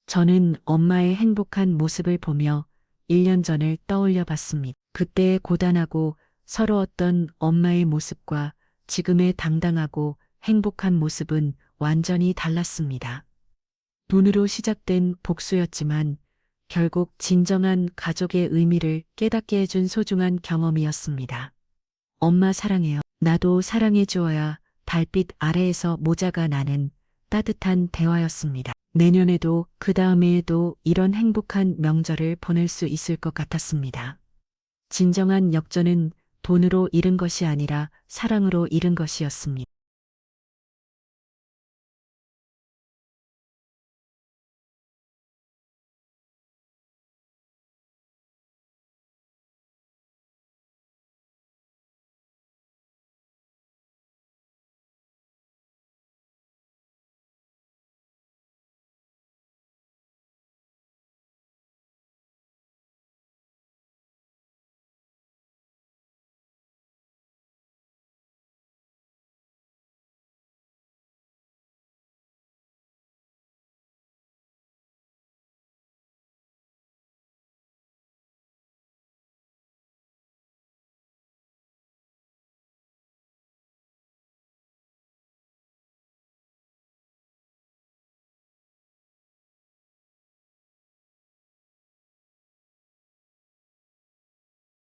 저는 엄마의 행복한 모습을 보며 1년 전을 떠올려 봤습니다. 그때의 고단하고 서러웠던 엄마의 모습과 지금의 당당하고 행복한 모습은 완전히 달랐습니다. 돈으로 시작된 복수였지만 결국 진정한 가족의 의미를 깨닫게 해준 소중한 경험이었습니다. 엄마 사랑해요. 나도 사랑해 주어야 달빛 아래에서 모자가 나는 따뜻한 대화였습니다. 내년에도 그 다음해에도 이런 행복한 명절을 보낼 수 있을 것 같았습니다. 진정한 역전은 돈으로 잃은 것이 아니라 사랑으로 잃은 것이었습니다.